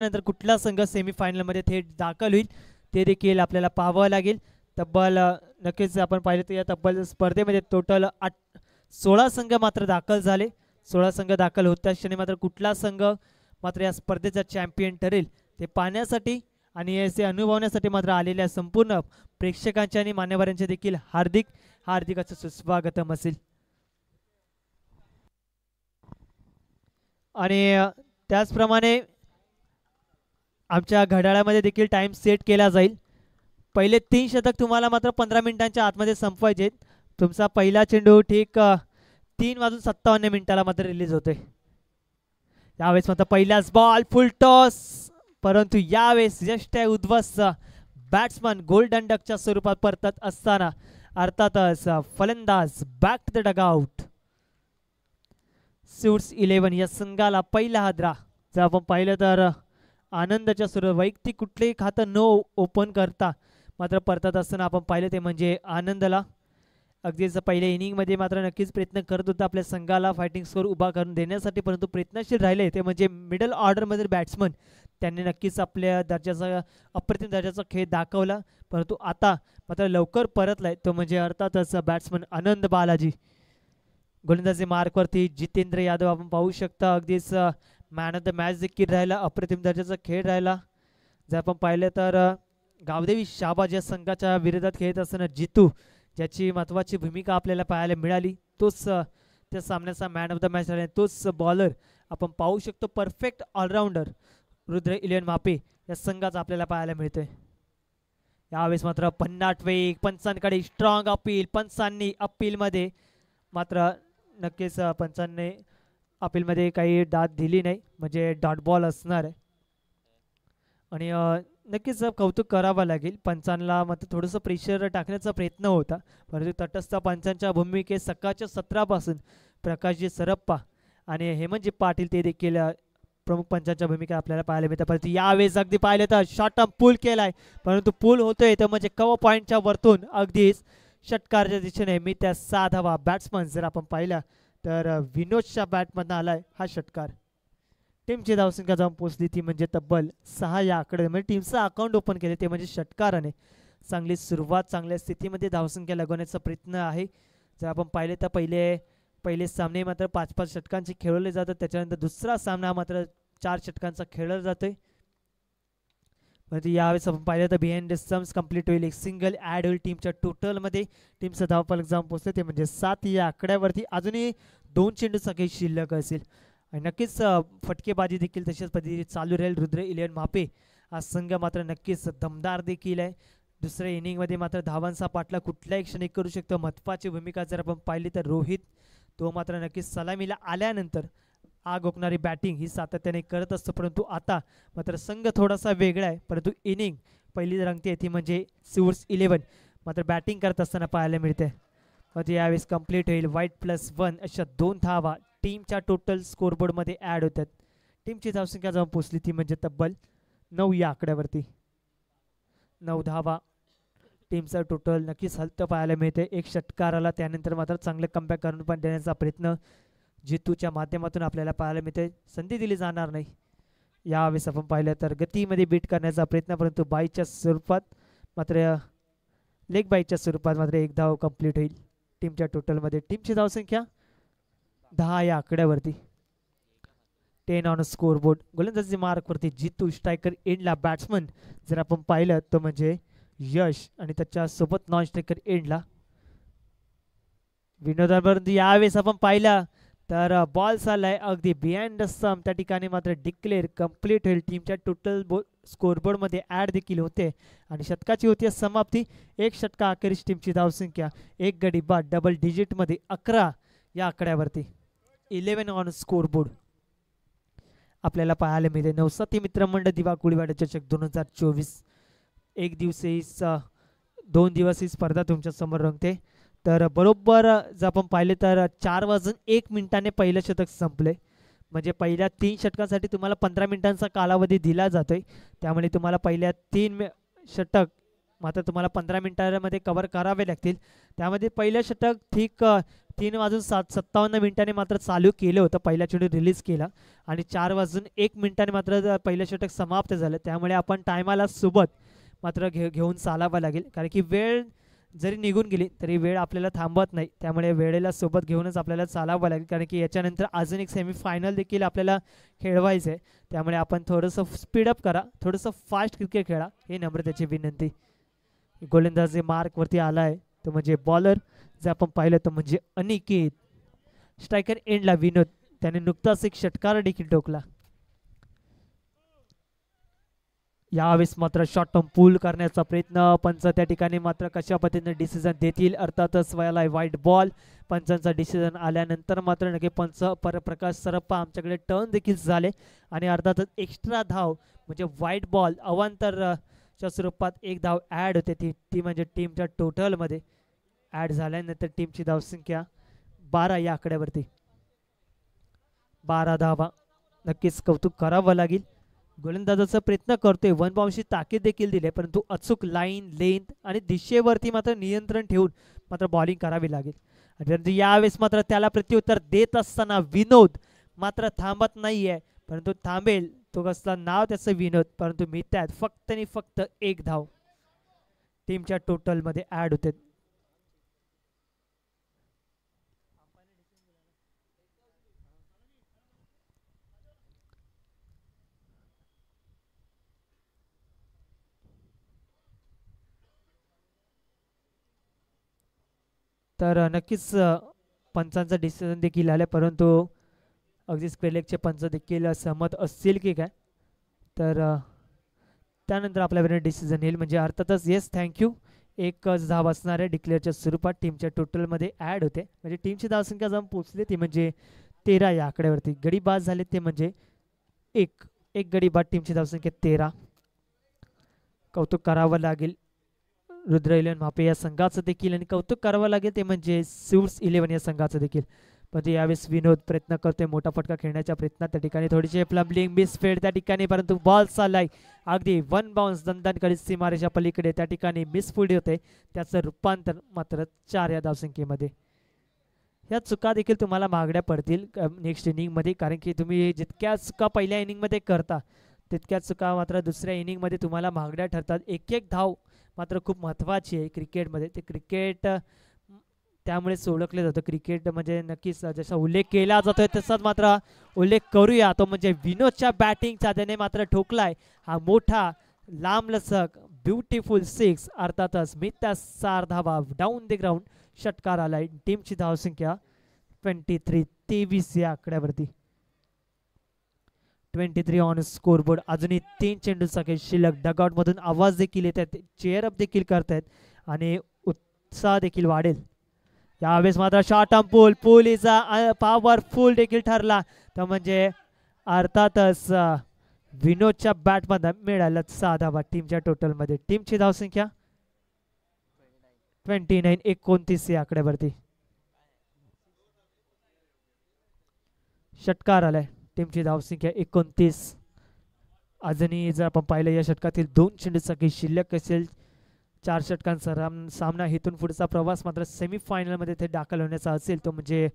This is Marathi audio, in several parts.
नंतर कुठला संघ सेमीफायनलमध्ये थेट दाखल होईल ते देखील आपल्याला पाहावं लागेल. तब्बल नक्कीच आपण पाहिलं तर या तब्बल स्पर्धेमध्ये टोटल 16 संघ मात्र दाखल झाले. 16 संघ दाखल होत्या क्षणी मात्र कुठला संघ मात्र या स्पर्धेचा चॅम्पियन ठरेल ते पाहण्यासाठी आणि असे अनुभवण्यासाठी मात्र आलेल्या संपूर्ण प्रेक्षकांच्या आणि मान्यवरांचे देखील हार्दिक हार्दिक असं सुस्वागतम असेल. आणि त्याचप्रमाणे आमच्या घड्याळामध्ये देखील टाइम सेट केला जाईल. पहिले 3 शतक तुम्हाला मात्र 15 मिनिटांच्या आतमध्ये संपवायचे. तुमचा पहिला चेंडू ठीक 3:57 मात्र रिलीज होतोय. यावेळेस मात्र पहिलाच बॉल फुल टॉस, परंतु यावेळेस यष्ट उद्ध्वस्त बॅट्समन गोल्डन डकच्या स्वरूपात परतत असताना अर्थातच फलंदाज बॅक टू द डगआउट. सूट्स 11 या संघाला पहिला हादरा. जर आपण पाहिलं तर आनंदाच्या सुरू वैयक्तिक कुठलेही खातं न ओपन करता मात्र परतत असताना आपण पाहिलं ते म्हणजे आनंदला. अगदीच पहिल्या इनिंगमध्ये मात्र नक्कीच प्रयत्न करत होता आपल्या संघाला फायटिंग स्कोर उभा करून देण्यासाठी, परंतु प्रयत्नशील राहिले ते म्हणजे मिडल ऑर्डरमधील बॅट्समन. त्यांनी नक्कीच आपल्या दर्जाचा अप्रतिम दर्जाचा खेळ दाखवला, परंतु आता मात्र लवकर परतलाय तो म्हणजे अर्थातच बॅट्समन आनंद बालाजी. गोलंदाजी मार्कवरती जितेंद्र यादव आपण पाहू शकता. अगदीच मॅन ऑफ द मॅच देखील राहिला, अप्रतिम दर्जाचा खेळ राहिला. जर आपण पाहिलं तर गावदेवी शाहबाज या संघाच्या विरोधात खेळत असताना जितू ज्याची महत्त्वाची भूमिका आपल्याला पाहायला मिळाली, तोच त्या सामन्याचा मॅन ऑफ द मॅच राहिला. तोच बॉलर आपण पाहू शकतो, परफेक्ट ऑलराऊंडर रुद्र इलियन मापे या संघाचा आपल्याला पाहायला मिळतोय. यावेळेस मात्र भन्नाट वेग, पंचांकडे स्ट्रॉंग अपील. पंचांनी अपीलमध्ये मात्र नक्कीच पंचांनी अपीलमध्ये काही दाद दिली नाही, म्हणजे डॉट बॉल असणार आहे. आणि नक्कीच कौतुक करावं लागेल पंचांना. मात्र थोडंसं प्रेशर टाकण्याचा प्रयत्न होता, परंतु तटस्थ पंचांच्या भूमिकेत सकाळच्या सत्रापासून प्रकाशजी सरप्पा आणि हेमंतजी पाटील ते देखील प्रमुख पंचांच्या भूमिका आपल्याला पाहायला मिळतात. परंतु यावेळेस अगदी पाहिलं तर शॉर्ट टर्म पूल केलाय, परंतु पूल होतोय तर म्हणजे कव्हर पॉईंटच्या वरतून अगदीच षटकारच्या दिशेने मी त्या 6 धावा बॅट्समन जर आपण पाहिला तर विनोदच्या बॅटमधनं आलाय हा षटकार. टीमची धावसंख्या जाऊन पोहोचली ती म्हणजे तब्बल 6 या आकडे, म्हणजे टीमचं अकाउंट ओपन केले ते म्हणजे षटकाराने. चांगली सुरुवात, चांगल्या स्थितीमध्ये धावसंख्या लगवण्याचा प्रयत्न आहे. जर आपण पाहिले तर पहिले सामने मात्र 5-5 षटकांचे खेळवले जातात, त्याच्यानंतर दुसरा सामना मात्र 4 षटकांचा खेळला जातोय. म्हणजे यावेळेस आपण पाहिलं तर बिहाइंड द स्टम्प्स कंप्लीट होईल, एक सिंगल ॲड होईल टीमच्या टोटलमध्ये. टीमचं धावफलक जाऊन पोहोचते ते म्हणजे 7 या आकड्यावरती. अजूनही 2 चेंडूचा काही शिल्लक असेल आणि नक्कीच फटकेबाजी देखील तशाच पद्धतीने चालू राहील. रुद्र इलियन मापे हा संघ मात्र नक्कीच दमदार देखील आहे. दुसऱ्या इनिंगमध्ये मात्र धावांचा पाठला कुठल्याही क्षणी करू शकतो. महत्त्वाची भूमिका जर आपण पाहिली तर रोहित, तो मात्र नक्कीच सलामीला आल्यानंतर आग ओकणारी बॅटिंग ही सातत्याने करत असतो. परंतु आता मात्र संघ थोडासा वेगळा आहे, परंतु इनिंग पहिली रंगते ती म्हणजे सूट्स 11 मात्र बॅटिंग करत असताना पाहायला मिळते. मग यावेळेस कंप्लीट होईल. वाईट +1 अशा 2 धावा टीमच्या टोटल स्कोरबोर्डमध्ये ॲड होतात. टीमची धावसंख्या जाऊन पोचली ती म्हणजे तब्बल 9 या आकड्यावरती. 9 धावा टीमचं टोटल नक्कीच हलतं पाहायला मिळते. एक षटकाराला त्यानंतर मात्र चांगलं कमबॅक करून पण देण्याचा प्रयत्न जितूच्या माध्यमातून आपल्याला पाहायला मिळते. संधी दिली जाणार नाही. यावेळेस आपण पाहिलं तर गतीमध्ये बीट करण्याचा प्रयत्न, परंतु बाईच्या स्वरूपात मात्र लेग बाईच्या स्वरूपात मात्र 1 धाव कंप्लीट होईल टीमच्या टोटलमध्ये. टीमची धावसंख्या 10 या आकड्यावरती. 10 ऑन स्कोरबोर्ड. गोलंदाजी मार्कवरती जितू. स्ट्रायकर एंडला बॅट्समन जर आपण पाहिलं तर म्हणजे यश आणि त्याच्यासोबत नॉन स्ट्रायकर एंडला विनोदापर्यंत. यावेळेस आपण पाहिला तर बॉल चाललाय अगदी बिहाइंड द स्टंप, त्या ठिकाणी मात्र डिक्लेअर कंप्लीट होईल. टीमच्या टोटल स्कोरबोर्डमध्ये ॲड देखील होते आणि षटकाची होती समाप्ती. 1 षटका अखेरीस टीमची धावसंख्या 1 गडी बाद डबल डिजिटमध्ये 11 या आकड्यावरती. 11 ऑन स्कोरबोर्ड आपल्याला पाहायला मिळते. नवसाथी मित्रमंडळ दिवा कुळीवाडा चषक 2024 एक दिवसीय 2 दिवसीय स्पर्धा तुमच्या समोर रंगते. तर बरोबर जर आपण पाहिले तर 4:01 पहिलं शतक संपले, म्हणजे पहिल्या 3 षटकांसाठी तुम्हाला 15 मिनिटांचा कालावधी दिला जातोय. त्यामुळे तुम्हाला पहिल्या 3 षटक मात्र तुम्हाला 15 मिनिटांमध्ये कव्हर करावे लागतील. त्यामध्ये पहिलं षटक ठीक 3:57 मात्र चालू केलं होतं, पहिला चेंडू रिलीज केला आणि 4:01 मात्र पहिलं षटक समाप्त झालं. त्यामुळे आपण टायमाला सोबत मात्र घेऊन चालावं लागेल, कारण की वेळ जरी निघून गेली तरी वेळ आपल्याला थांबत नाही. त्यामुळे वेळेला सोबत घेऊनच आपल्याला चालावं लागेल, कारण की याच्यानंतर अजून एक सेमीफायनल देखील आपल्याला खेळवायचं आहे. त्यामुळे आपण थोडंसं स्पीडअप करा, थोडंसं फास्ट क्रिकेट खेळा, हे नम्रतेची विनंती. गोलंदाज जे मार्कवरती आला आहे तो म्हणजे बॉलर, जे आपण पाहिलं तो म्हणजे अनिकेत. स्ट्रायकर एंडला विनोद, त्याने नुकताच एक षटकार देखील ठोकला. यावेळेस मात्र शॉर्ट टर्म पूल करण्याचा प्रयत्न, पंच त्या ठिकाणी मात्र कशा पद्धतीने डिसिजन देतील. अर्थातच व्हायला व्हाईट बॉल. पंचांचा डिसिजन आल्यानंतर मात्र नक्की पंच प्रकाश सरप्पा आमच्याकडे टर्न देखील झाले आणि अर्थातच एक्स्ट्रा धाव म्हणजे व्हाईट बॉल अवांतरच्या स्वरूपात एक धाव ॲड होते, ती म्हणजे टीमच्या टोटलमध्ये ॲड झाल्यानंतर टीमची धावसंख्या 12 या आकड्यावरती. 12 धावा, नक्कीच कौतुक करावं लागेल. गोलंदाजाचा प्रयत्न करतोय, वन बाउंसची ताकीद देखील दिली, परंतु अचूक लाईन, लेंथ आणि दिशेवरती मात्र नियंत्रण ठेवून मात्र बॉलिंग करावी लागेल. आणि यावेळेस मात्र त्याला प्रत्युत्तर देत असताना विनोद मात्र थांबत नाहीये, परंतु थांबेल तो कसला नाव त्याचं विनोद, परंतु मी त्यात फक्त आणि फक्त एक धाव टीमच्या टोटलमध्ये ॲड होते. तर नक्कीच पंचांचा डिसिजन देखील आलं, परंतु अगदी स्पेलेकचे पंच देखील सहमत असतील की काय, तर त्यानंतर आपल्याकडे डिसिजन येईल. म्हणजे अर्थातच येस, थँक्यू. एकच धाव असणार आहे डिक्लेअरच्या स्वरूपात टीमच्या टोटलमध्ये ॲड होते. म्हणजे टीमची धावसंख्या जाऊन पोचली ती म्हणजे 13 या आकड्यावरती. गडी बाद झाले ते म्हणजे एक गडी बाद, टीमची धावसंख्या 13. कौतुक करावं लागेल रुद्र 11 मापे या संघाचं देखील, आणि कौतुक करावं लागेल ते म्हणजे सिव्स 11 या संघाचं देखील. पण यावेळेस विनोद प्रयत्न करतोय मोठा फटका खेळण्याच्या प्रयत्नात, त्या ठिकाणी थोडीशी प्लम्बलिंग मिसफेड त्या ठिकाणी, परंतु बॉल चाललाय अगदी वन बाउन्स दणदणकडे सीमारेषा पलीकडे, त्या ठिकाणी मिसफील्ड होते, त्याचं रूपांतर मात्र 4 या धावसंख्येमध्ये. ह्या चुका देखील तुम्हाला महागड्या पडतील नेक्स्ट इनिंगमध्ये, कारण की तुम्ही जितक्या चुका पहिल्या इनिंगमध्ये करता तितक्या चुका मात्र दुसऱ्या इनिंगमध्ये तुम्हाला महागड्या ठरतात. एक एक धाव मात्र खूप महत्त्वाची आहे क्रिकेटमध्ये. ते क्रिकेट त्यामुळेच ओळखले जातं. क्रिकेट म्हणजे नक्कीच जसा उल्लेख केला जातोय तसाच मात्र उल्लेख करूया, तो म्हणजे विनोदच्या बॅटिंगचा. त्याने मात्र ठोकलाय हा मोठा लांबलचक ब्युटिफुल 6, अर्थातच मित्या 4 धावा डाऊन द ग्राउंड षटकार आलाय. टीमची धावसंख्या 23 या आकड्यावरती. 23 ऑन स्कोरबोर्ड. अजूनही 3 चेंडूचा काही शिल्लक. डगआउट मधून आवाज देखील येत आहेत, चेअरअप देखील करतायत आणि उत्साह देखील वाढेल. यावेळेस मात्र short term pool is powerful देखील ठरला, तर म्हणजे अर्थातच विनोदच्या बॅटमध्ये मिळालं 6 धावा टीमच्या टोटलमध्ये. टीमची धावसंख्या 29 या आकड्यावरती. षटकार आलाय. टीमची धावसंख्या 29. अजूनही जर आपण पाहिलं या षटकातील 2 चेंडूचा काही शिल्लक असेल. 4 षटकांचा सामना. इथून पुढचा प्रवास मात्र सेमीफायनलमध्ये ते दाखल होण्याचा असेल, तो म्हणजे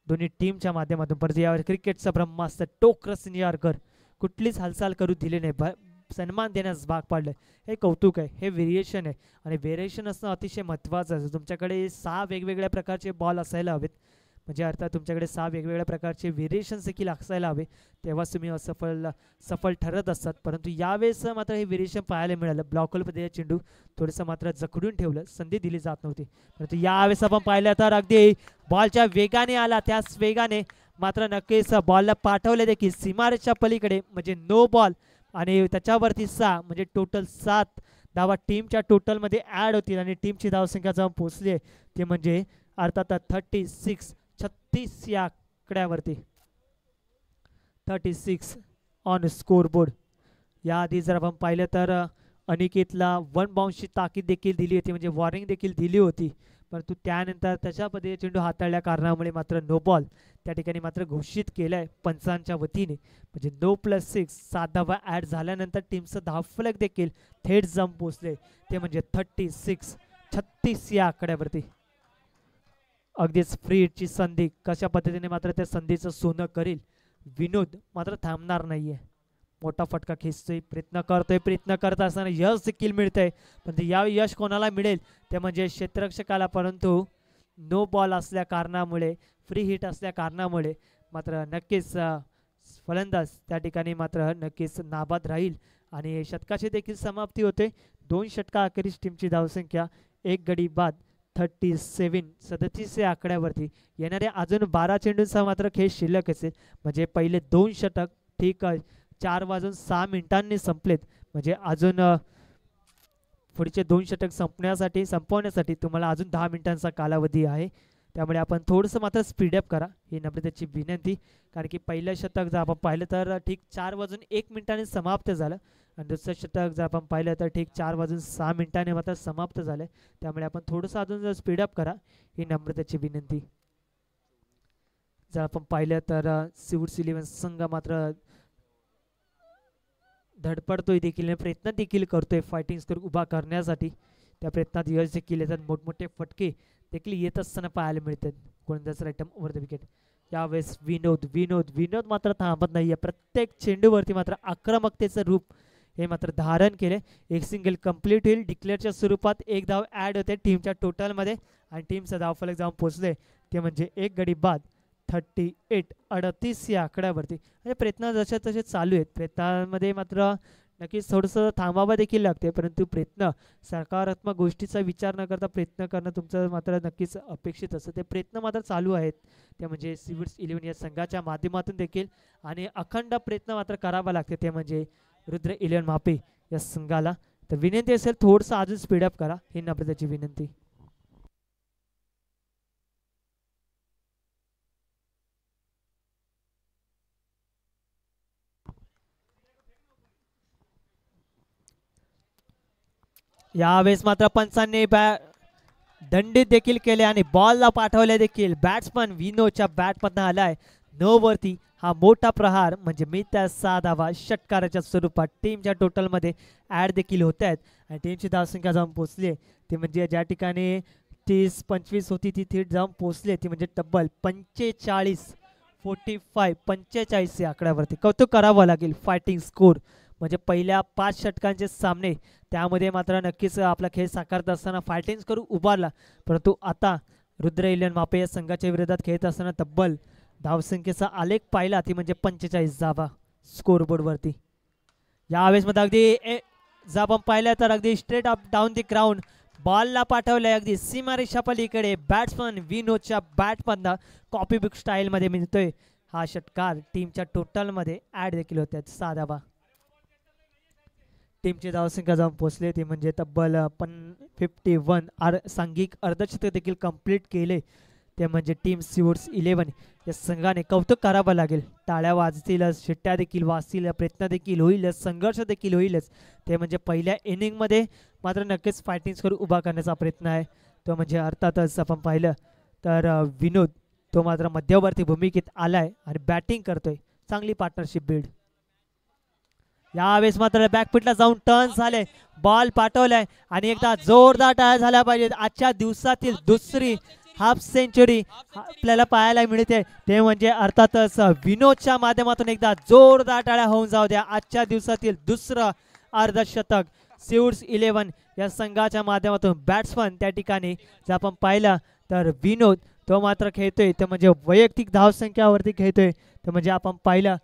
दोन्ही टीमच्या माध्यमातून. परत यावर क्रिकेटचा ब्रह्मास्त्र टोकरस नियारकर कुठलीच हालचाल करू दिली नाही, सन्मान देण्यास भाग पाडलं. हे कौतुक आहे, हे व्हेरिएशन आहे, आणि व्हेरिएशन असणं अतिशय महत्त्वाचं आहे. तुमच्याकडे 6 वेगवेगळ्या प्रकारचे बॉल असायला हवेत, म्हणजे अर्थात तुमच्याकडे 6 वेगवेगळ्या प्रकारचे व्हेरिएशन्स देखील असायला हवे, तेव्हाच तुम्ही सफल ठरत असतात. परंतु यावेळेस मात्र हे व्हेरिएशन पाहायला मिळालं. ब्लॉकमध्ये चेंडू थोडंसं मात्र जखडून ठेवलं, संधी दिली जात नव्हती. परंतु यावेळेस आपण पाहिलं तर अगदी बॉलच्या वेगाने आला, त्याच वेगाने मात्र नक्कीच बॉलला पाठवले देखील सीमारेषेच्या पलीकडे, म्हणजे नो बॉल, आणि त्याच्यावरती 6 म्हणजे टोटल 7 धावा टीमच्या टोटलमध्ये ॲड होतील. आणि टीमची धावसंख्या जाऊन पोहोचली आहे ते म्हणजे अर्थात 36 या आकड्यावरती. 36 ऑन स्कोरबोर्ड. याआधी जर आपण पाहिलं तर अनिकेतला वन बाउन्सची ताकीद देखील दिली होती, म्हणजे वॉर्निंग देखील दिली होती, परंतु त्यानंतर त्याच्या पद्धतीने चेंडू हाताळल्या कारणामुळे मात्र नो बॉल त्या ठिकाणी मात्र घोषित केलाय पंचांच्या वतीने. म्हणजे 9+6 7 धावा ॲड झाल्यानंतर टीमचं धावफलक देखील थेट जाऊन पोहोचले ते म्हणजे 36 या आकड्यावरती. अगदीच फ्री हिटची संधी कशा पद्धतीने मात्र त्या संधीचं सोनं करेल विनोद मात्र थांबणार नाहीये. मोठा फटका खेचतोय, प्रयत्न करत असताना यश देखील मिळतंय. पण या यश कोणाला मिळेल ते म्हणजे क्षेत्ररक्षकाला. परंतु नो बॉल असल्या कारणामुळे फ्री हिट असल्या कारणामुळे मात्र नक्कीच फलंदाज त्या ठिकाणी मात्र नक्कीच नाबाद राहील आणि षटकाची देखील समाप्ती होते. 2 षटका अखेरीस टीमची धावसंख्या 1 गडी बाद 37 या आकड्यावरती. येणाऱ्या अजून 12 चेंडूंचा मात्र खेळ शिल्लक असेल. म्हणजे पहिले 2 षटक ठीक 4:06 संपलेत. म्हणजे अजून पुढचे 2 षटक संपवण्यासाठी तुम्हाला अजून 10 मिनिटांचा कालावधी आहे. त्यामुळे आपण थोडंसं मात्र स्पीडअप करा ही नम्रतेची विनंती. कारण की पहिलं षटक जर आपण पाहिलं तर ठीक 4:01 समाप्त झालं आणि दुसरं षटक जर आपण पाहिलं तर ठीक 4:06 मात्र समाप्त झालं. त्यामुळे आपण थोडंसं अजून जर स्पीडअप करा ही नम्रतेची विनंती. जर आपण पाहिलं तर सिव्हिड्स 11 संघ मात्र धडपडतोय देखील, प्रयत्न देखील करतोय फायटिंग स्कोर उभा करण्यासाठी. त्या प्रयत्नात यश देखील येतात, मोठमोठे फटके देखील येत असताना पाहायला मिळतात. गोलंदाज राईटम ओव्हर द विकेट. यावेळेस विनोद मात्र थांबत नाहीये. प्रत्येक चेंडूवरती मात्र आक्रमकतेचं रूप हे मात्र धारण केले. एक सिंगल कंप्लीट होईल. डिक्लेअरच्या स्वरूपात 1 धाव ॲड होते टीमच्या टोटलमध्ये आणि टीमचा धावफलक जाऊन पोहोचले ते म्हणजे 1 गडी बाद 38 या आकड्यावरती. म्हणजे प्रयत्न जसे तसे चालू आहेत. प्रयत्नामध्ये मात्र नक्कीच थोडंसं थांबावं देखील लागते. परंतु प्रयत्न सकारात्मक गोष्टीचा विचार न करता प्रयत्न करणं तुमचं मात्र नक्कीच अपेक्षित असतं. ते प्रयत्न मात्र चालू आहेत. ते म्हणजे सिव्हिड्स 11 या संघाच्या माध्यमातून देखील आणि अखंड प्रयत्न मात्र करावा लागते. ते म्हणजे रुद्र 11 मापे या संघाला. तर विनंती असेल थोडंसं अजून स्पीडअप करा ही नम्रतेची विनंती. यावेळेस मात्र पंचांनी दंडित देखील केले आणि बॉलला पाठवले देखील. बॅट्समन विनोदच्या बॅटमधनं आलाय 9 वरती. हा मोठा प्रहार म्हणजे मी त्या 6 धावा षटकाराच्या स्वरूपात टीमच्या टोटलमध्ये ॲड देखील होत आहेत आणि टीमची धावसंख्या जाऊन पोचली ती म्हणजे ज्या ठिकाणी 30-25 होती ती थेट जाऊन पोचली ती म्हणजे तब्बल 45 या आकड्यावरती. कौतुक करावं लागेल फायटिंग स्कोर. म्हणजे पहिल्या 5 षटकांचे सामने त्यामध्ये मात्र नक्कीच आपला खेळ साकारत असताना फायटिंग स्कोर उभारला. परंतु आता रुद्र 11 मापे या संघाच्या विरोधात खेळत असताना तब्बल धावसंख्येचा आलेख पाहिला ती म्हणजे 45 धावा स्कोरबोर्डवरती. यावेळेस मध्ये अगदी जर आपण पाहिलं तर अगदी straight up down the ground बॉलला पाठवलंय अगदी सीमारेषा पलीकडे. बॅट्समन विनोदच्या बॅटमधनं कॉपी बुक स्टाईलमध्ये मिळतोय हा षटकार. टीमच्या टोटलमध्ये ॲड देखील होत्या 6 धावा. टीमची धावसंख्या जाऊन पोहोचले ती म्हणजे तब्बल 51. सांघिक अर्धशतक देखील कंप्लीट केले ते म्हणजे टीम सिव्हिड्स 11 या संघाने. कौतुक करावं लागेल. टाळ्या वाजतीलच, शिट्ट्या देखील वाजतील, प्रयत्न देखील होईलच, संघर्ष देखील होईलच. ते म्हणजे पहिल्या इनिंगमध्ये मात्र नक्कीच फायटिंग स्कोर उभा करण्याचा प्रयत्न आहे. तो म्हणजे अर्थातच आपण पाहिलं तर विनोद तो मात्र मध्यवर्ती भूमिकेत आलाय आणि बॅटिंग करतोय. चांगली पार्टनरशिप बिल्ड. यावेळेस मात्र बॅकफुटला जाऊन टर्न झाले, बॉल पाठवलाय आणि एकदा जोरदार टाळ्या झाल्या पाहिजेत. आजच्या दिवसातील दुसरी हाफ सेंचुरी आपल्याला पाहायला मिळते ते म्हणजे अर्थातच विनोदच्या माध्यमातून. एकदा जोरदार टाळ्या होऊन जाऊ द्या. आजच्या दिवसातील दुसरं अर्धशतक सिव्हिड्स 11 या संघाच्या माध्यमातून. बॅट्समन त्या ठिकाणी जर आपण पाहिलं तर विनोद तो मात्र खेळतोय ते म्हणजे वैयक्तिक धावसंख्यावरती खेळतोय. तर म्हणजे आपण पाहिलं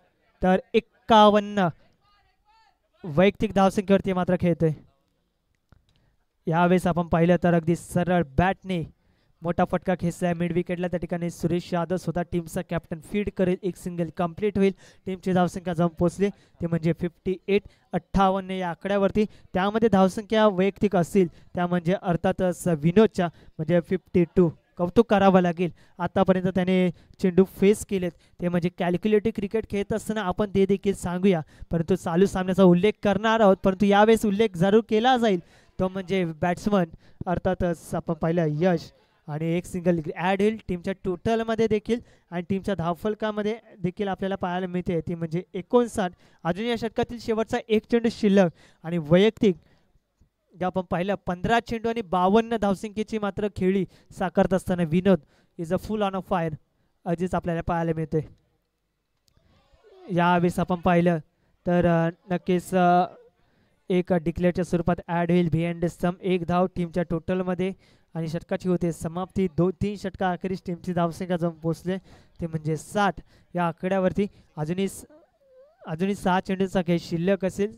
तर 51 वैयक्तिक धावसंख्येवरती मात्र खेळतोय. यावेळेस आपण पाहिलं तर अगदी सरळ बॅटने मोठा फटका खेचलाय मिड विकेटला. त्या ठिकाणी सुरेश यादव स्वतः टीमचा कॅप्टन फीड करेल. 1 सिंगल कंप्लीट होईल. टीमची धावसंख्या जाऊन पोहोचली ते म्हणजे 58 या आकड्यावरती. त्यामध्ये धावसंख्या वैयक्तिक असतील त्या म्हणजे अर्थातच विनोदच्या म्हणजे 52. कौतुक करावं लागेल. आतापर्यंत त्याने चेंडू फेस केलेत ते म्हणजे कॅल्क्युलेटिव्ह क्रिकेट खेळत असताना आपण ते देखील सांगूया. परंतु चालू सामन्याचा उल्लेख करणार आहोत. परंतु यावेळेस उल्लेख जरूर केला जाईल तो म्हणजे बॅट्समन अर्थातच आपण पाहिलं यश आणि एक सिंगल ॲड होईल टीमच्या टोटलमध्ये देखील आणि टीमच्या धावफलकामध्ये देखील आपल्याला पाहायला मिळते ती म्हणजे 59. अजून या षटकातील शेवटचा एक चेंडू शिल्लक आणि वैयक्तिक जे आपण पाहिलं 15 चेंडू आणि 52 धावसंख्येची मात्र खेळी साकारत असताना Vinod is a full on a fire अगदीच आपल्याला पाहायला मिळते. यावेळेस आपण पाहिलं तर नक्कीच एक डिक्लेअरच्या स्वरूपात ॲड होईल बिहाइंड स्टंप. एक धाव टीमच्या टोटलमध्ये आणि षटकाची होते समाप्ती. 2-3 षटका अखेरीस टीमची धावसंख्या जाऊन पोहोचले ते म्हणजे 60 या आकड्यावरती. अजूनही 6 चेंडूचा खेळ शिल्लक असेल.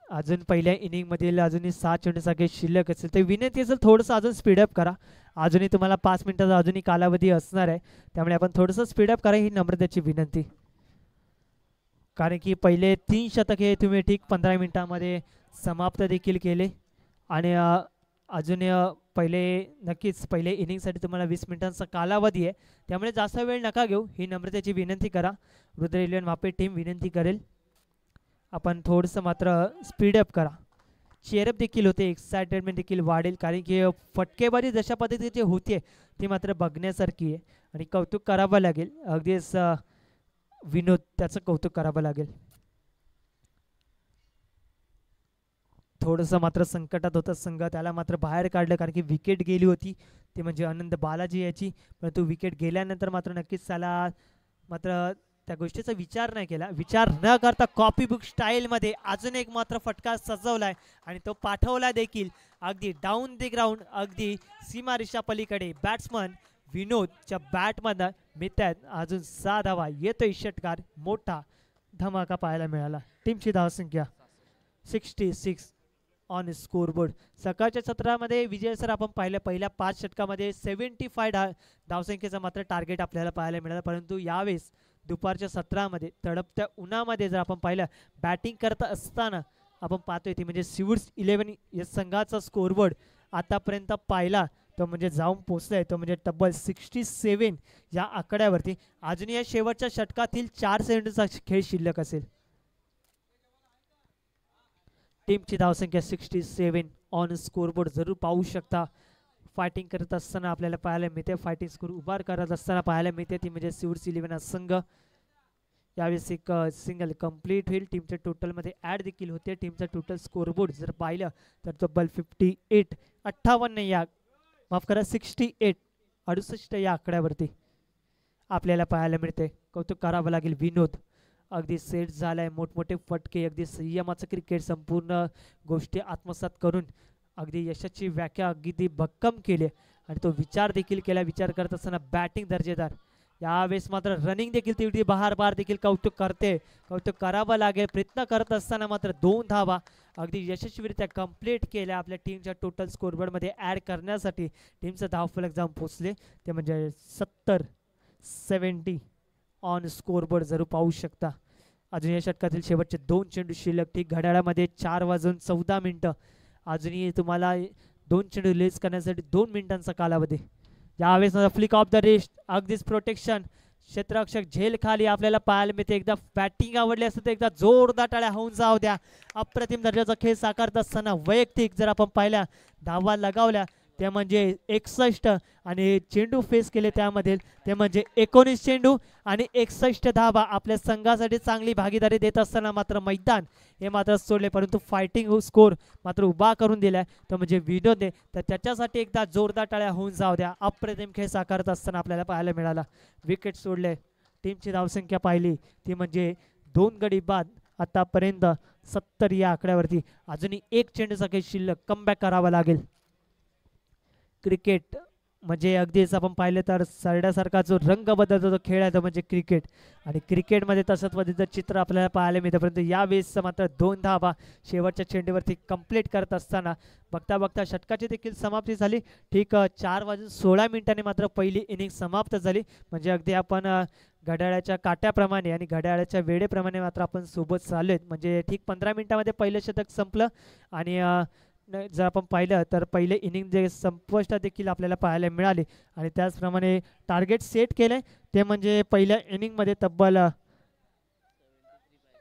अजून पहिल्या इनिंगमधील अजूनही 6 चेंडूचा खेळ शिल्लक असेल तर विनंती असेल थोडंसं अजून स्पीडअप करा. अजूनही तुम्हाला 5 मिनिटाचा अजूनही कालावधी असणार आहे त्यामुळे आपण थोडंसं स्पीडअप करा ही नम्रतेची विनंती. कारण की पहिले 3 शतक हे तुम्ही ठीक 15 मिनिटांमध्ये समाप्त देखील केले आणि अजून नक्कीच पहिले इनिंगसाठी तुम्हाला 20 मिनिटांचा कालावधी आहे त्यामुळे जास्त वेळ नका घेऊ ही नम्रतेची विनंती करा. रुद्र इलेव्हन मापे टीम विनंती करेल आपण थोडंसं मात्र स्पीडअप करा. चेअरअप देखील होते एक्साइटमेंट देखील वाढेल कारण की फटकेबाजी जशा पद्धतीची होते ती मात्र बघण्यासारखी आहे आणि कौतुक करावं लागेल. अगदीच विनोद त्याचं कौतुक करावं लागेल. थोडंसं मात्र संकटात होतं संघ त्याला मात्र बाहेर काढलं कारण की विकेट गेली होती ते म्हणजे आनंद बालाजी याची. परंतु विकेट गेल्यानंतर मात्र नक्कीच त्याला मात्र त्या गोष्टीचा विचार नाही केला. विचार न करता कॉपी बुक स्टाईलमध्ये अजून एक मात्र फटका सजवलाय आणि तो पाठवला देखील अगदी डाऊन द ग्राउंड अगदी सीमारेषा पलीकडे. बॅट्समन विनोदच्या बॅटमधनं मिळतात अजून 6 धावा. येतोय षटकार मोठा धमाका पाहायला मिळाला. टीमची धावसंख्या 66 ऑन स्कोरबोर्ड. सकाळच्या सत्रामध्ये विजय सर आपण पाहिलं पहिल्या 5 षटकामध्ये 75 धावसंख्येचं मात्र टार्गेट आपल्याला पाहायला मिळालं. परंतु यावेळेस दुपारच्या सत्रामध्ये तडपत्या उन्हामध्ये जर आपण पाहिलं बॅटिंग करत असताना आपण पाहतोय ती म्हणजे सिव्हिल्स 11 या संघाचा स्कोरबोर्ड आतापर्यंत पाहिला तो म्हणजे जाऊन पोचलाय तो म्हणजे तब्बल 67 या आकड्यावरती. अजून या शेवटच्या षटकातील 4 चेंडूचा खेळ शिल्लक असेल. टीमची धावसंख्या 67 ऑन स्कोरबोर्ड जरूर पाहू शकता. फायटिंग करत असताना आपल्याला पाहायला मिळते फायटिंग स्कोर उभार करत असताना पाहायला मिळते ती म्हणजे सिव्हिल्स 11 संघ. यावेळेस एक सिंगल कंप्लीट होईल. टीमच्या टोटलमध्ये ॲड देखील होते. टीमचा टोटल स्कोरबोर्ड जर पाहिलं तर तब्बल 58 या माफ करा 68 या आकड्यावरती आपल्याला पाहायला मिळते. कौतुक करावं लागेल विनोद अगदी सेट झालाय. मोठमोठे फटके अगदी संयमाचं क्रिकेट संपूर्ण गोष्टी आत्मसात करून अगदी यशाची व्याख्या अगदी भक्कम केली आणि तो विचार देखील केला. विचार करत असताना बॅटिंग दर्जेदार. यावेळेस मात्र रनिंग देखील तेवढी बहार देखील कौतुक करते. कौतुक करावं लागेल. प्रयत्न करत असताना मात्र 2 धावा अगदी यशस्वीरित्या कंप्लीट केल्या आपल्या टीमच्या टोटल स्कोरबोर्डमध्ये ॲड करण्यासाठी. टीमचं धावफलक जाऊन पोचले ते म्हणजे 70 ऑन स्कोरबोर्ड जरूर पाहू शकता. अजून या षटकातील शेवटचे 2 चेंडू शिल्लक. ठीक घड्याळामध्ये 4:14 अजूनही तुम्हाला 2 चेंडू रिलीज करण्यासाठी 2 मिनिटांचा कालावधी. यावेळेस फ्लिक ऑफ द रिस्ट अगदीच प्रोटेक्शन क्षेत्ररक्षक झेल खाली आपल्याला पाहायला मिळते. एकदा बॅटिंग आवडली असते तर एकदा जोरदार टाळ्या होऊन जाऊ द्या. अप्रतिम दर्जाचा खेळ साकारत असताना वैयक्तिक जर आपण पाहिल्या धावा लगावल्या ते म्हणजे 61 आणि चेंडू फेस केले त्यामध्ये ते म्हणजे 19 चेंडू आणि 61 धावा आपल्या संघासाठी चांगली भागीदारी देत असताना मात्र मैदान हे मात्र सोडले. परंतु फायटिंग स्कोर मात्र उभा करून दिलाय तो म्हणजे विनोदने. तर त्याच्यासाठी एकदा जोरदार टाळ्या होऊन जाऊ द्या. अप्रतिम खेळ साकारत असताना आपल्याला पाहायला मिळाला. विकेट सोडले. टीमची धावसंख्या पाहिली ती म्हणजे 2 गडी बाद आतापर्यंत 70 या आकड्यावरती. अजूनही 1 चेंडूचा खेळ शिल्लक. कमबॅक करावा लागेल. क्रिकेट म्हणजे अगदीच आपण पाहिलं तर सरड्यासारखा जो रंग बदलतो तो खेळ आहे तो म्हणजे क्रिकेट आणि क्रिकेटमध्ये तसंच पद्धतीचं चित्र आपल्याला पाहायला मिळतं. परंतु यावेळेस मात्र 2 धावा शेवटच्या चेंडूवरती कंप्लीट करत असताना बघता बघता षटकाची देखील समाप्ती झाली. ठीक 4:16 मात्र पहिली इनिंग समाप्त झाली. म्हणजे अगदी आपण घड्याळाच्या काट्याप्रमाणे आणि घड्याळाच्या वेळेप्रमाणे मात्र आपण सोबत चाललोय. म्हणजे ठीक 15 मिनिटांमध्ये पहिलं शतक संपलं आणि जर आपण पाहिलं तर पहिले इनिंग जे संपुष्टात देखील आपल्याला पाहायला मिळाले आणि त्याचप्रमाणे टार्गेट सेट केले ते म्हणजे पहिल्या इनिंगमध्ये तब्बल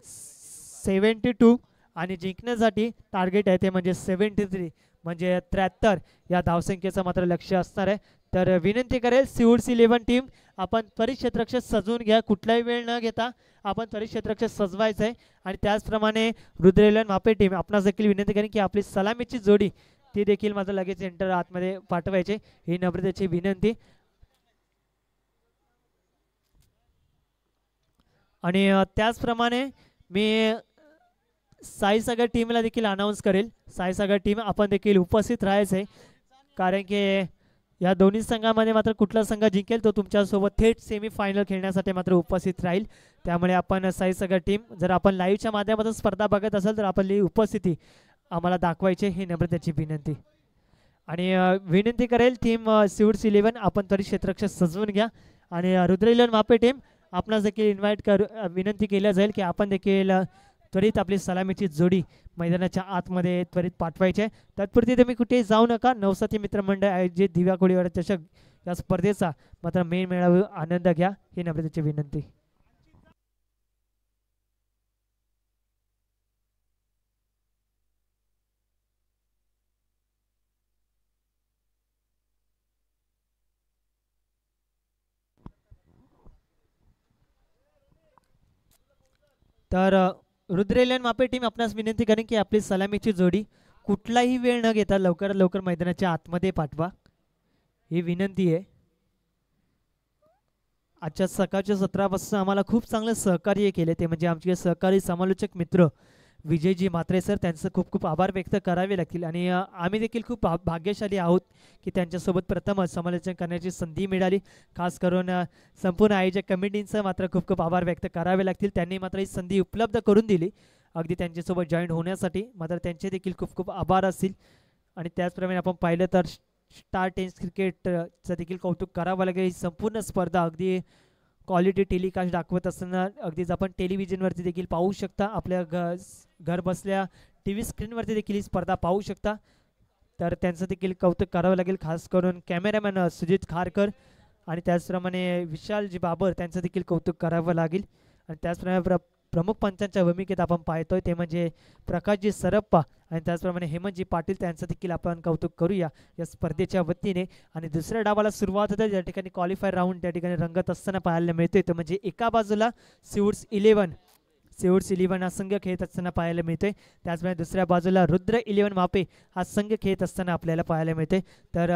72 आणि जिंकण्यासाठी टार्गेट आहे ते म्हणजे 73. म्हणजे 73 या धावसंख्येचं मात्र लक्ष असणार आहे. तर विनंती करेल सिवूड्स 11 टीम, आपण त्वरित क्षेत्ररक्षक सजवून घ्या, कुठलाही वेळ न घेता आपण त्वरित क्षेत्ररक्षक सजवायचं आहे. आणि त्याचप्रमाणे रुद्रेलन मापे टीम आपणास देखील विनंती करेन की आपली सलामीची जोडी ती देखील मात्र लगेच एंटर आतमध्ये पाठवायची, ही नम्रतेची विनंती. आणि त्याचप्रमाणे मी साईसागर टीमला देखील अनाऊन्स करेल, साईसागर टीम आपण देखील उपस्थित राहायचं आहे, कारण की या दोन्ही संघामध्ये मात्र कुठला संघ जिंकेल तो तुमच्यासोबत थेट सेमीफायनल खेळण्यासाठी मात्र उपस्थित राहील. त्यामुळे आपण साईसागर टीम जर आपण लाईव्हच्या माध्यमातून स्पर्धा बघत असाल तर आपली उपस्थिती आम्हाला दाखवायची, ही नम्रतेची विनंती. आणि विनंती करेल टीम सिवूड्स 11 आपण तरी क्षेत्ररक्षक सजवून घ्या. आणि रुद्रेलन मापे टीम आपणास देखील इन्व्हाइट विनंती केल्या जाईल की आपण देखील त्वरित आपली सलामीची जोडी मैदानाच्या आतमध्ये त्वरित पाठवायचे. तत्पुरती तुम्ही कुठेही जाऊ नका. नवसाथी मित्रमंडळ आयोजित दिव्या कोळीवाडा चषक या स्पर्धेचा मात्र मेन मेळावा आनंद घ्या, ही नम्रतेची विनंती. तर रुद्रेलन मापे टीम आपणास विनंती करेन की आपली सलामीची जोडी कुठलाही वेळ न घेता लवकरात लवकर मैदानाच्या आतमध्ये पाठवा, ही विनंती आहे. आजच्या सकाळच्या सत्रापासून आम्हाला खूप चांगलं सहकार्य केले, ते म्हणजे आमचे सहकारी समालोचक मित्र विजयजी म्हात्रे सर, त्यांचं खूप खूप आभार व्यक्त करावे लागतील. आणि आम्ही देखील खूप भाग्यशाली आहोत की त्यांच्यासोबत प्रथमच समालोचन करण्याची संधी मिळाली. खास करून संपूर्ण आयोजक कमिटीचं मात्र खूप खूप आभार व्यक्त करावे लागतील, त्यांनी मात्र ही संधी उपलब्ध करून दिली अगदी त्यांच्यासोबत जॉईन होण्यासाठी, मात्र त्यांचे देखील खूप खूप आभार असतील. आणि त्याचप्रमाणे आपण पाहिलं तर स्टार टेनिस क्रिकेटचं देखील कौतुक करावं लागेल. ही संपूर्ण स्पर्धा अगदी क्वालिटी टेलिकास्ट दाखवत असताना अगदीच आपण टेलिव्हिजनवरती देखील पाहू शकता, आपल्या घर बसल्या टी व्ही स्क्रीनवरती देखील ही स्पर्धा पाहू शकता. तर त्यांचं देखील कौतुक करावं लागेल, खास करून कॅमेरामॅन सुजित खारकर आणि त्याचप्रमाणे विशालजी बाबर, त्यांचं देखील कौतुक करावं लागेल. आणि त्याचप्रमाणे प्रमुख पंचांच्या भूमिकेत आपण पाहतोय ते म्हणजे प्रकाशजी सरप्पा आणि त्याचप्रमाणे हेमंतजी पाटील, त्यांचं देखील आपण कौतुक करूया या स्पर्धेच्या वतीने. आणि दुसऱ्या डावाला सुरुवात होते, ज्या ठिकाणी क्वालिफायर राऊंड त्या ठिकाणी रंगत असताना पाहायला मिळतोय, तो म्हणजे एका बाजूला सिवूड्स 11 हा संघ खेळत असताना पाहायला मिळतोय, त्याचप्रमाणे दुसऱ्या बाजूला रुद्र 11 मापे हा संघ खेळत असताना आपल्याला पाहायला मिळते. तर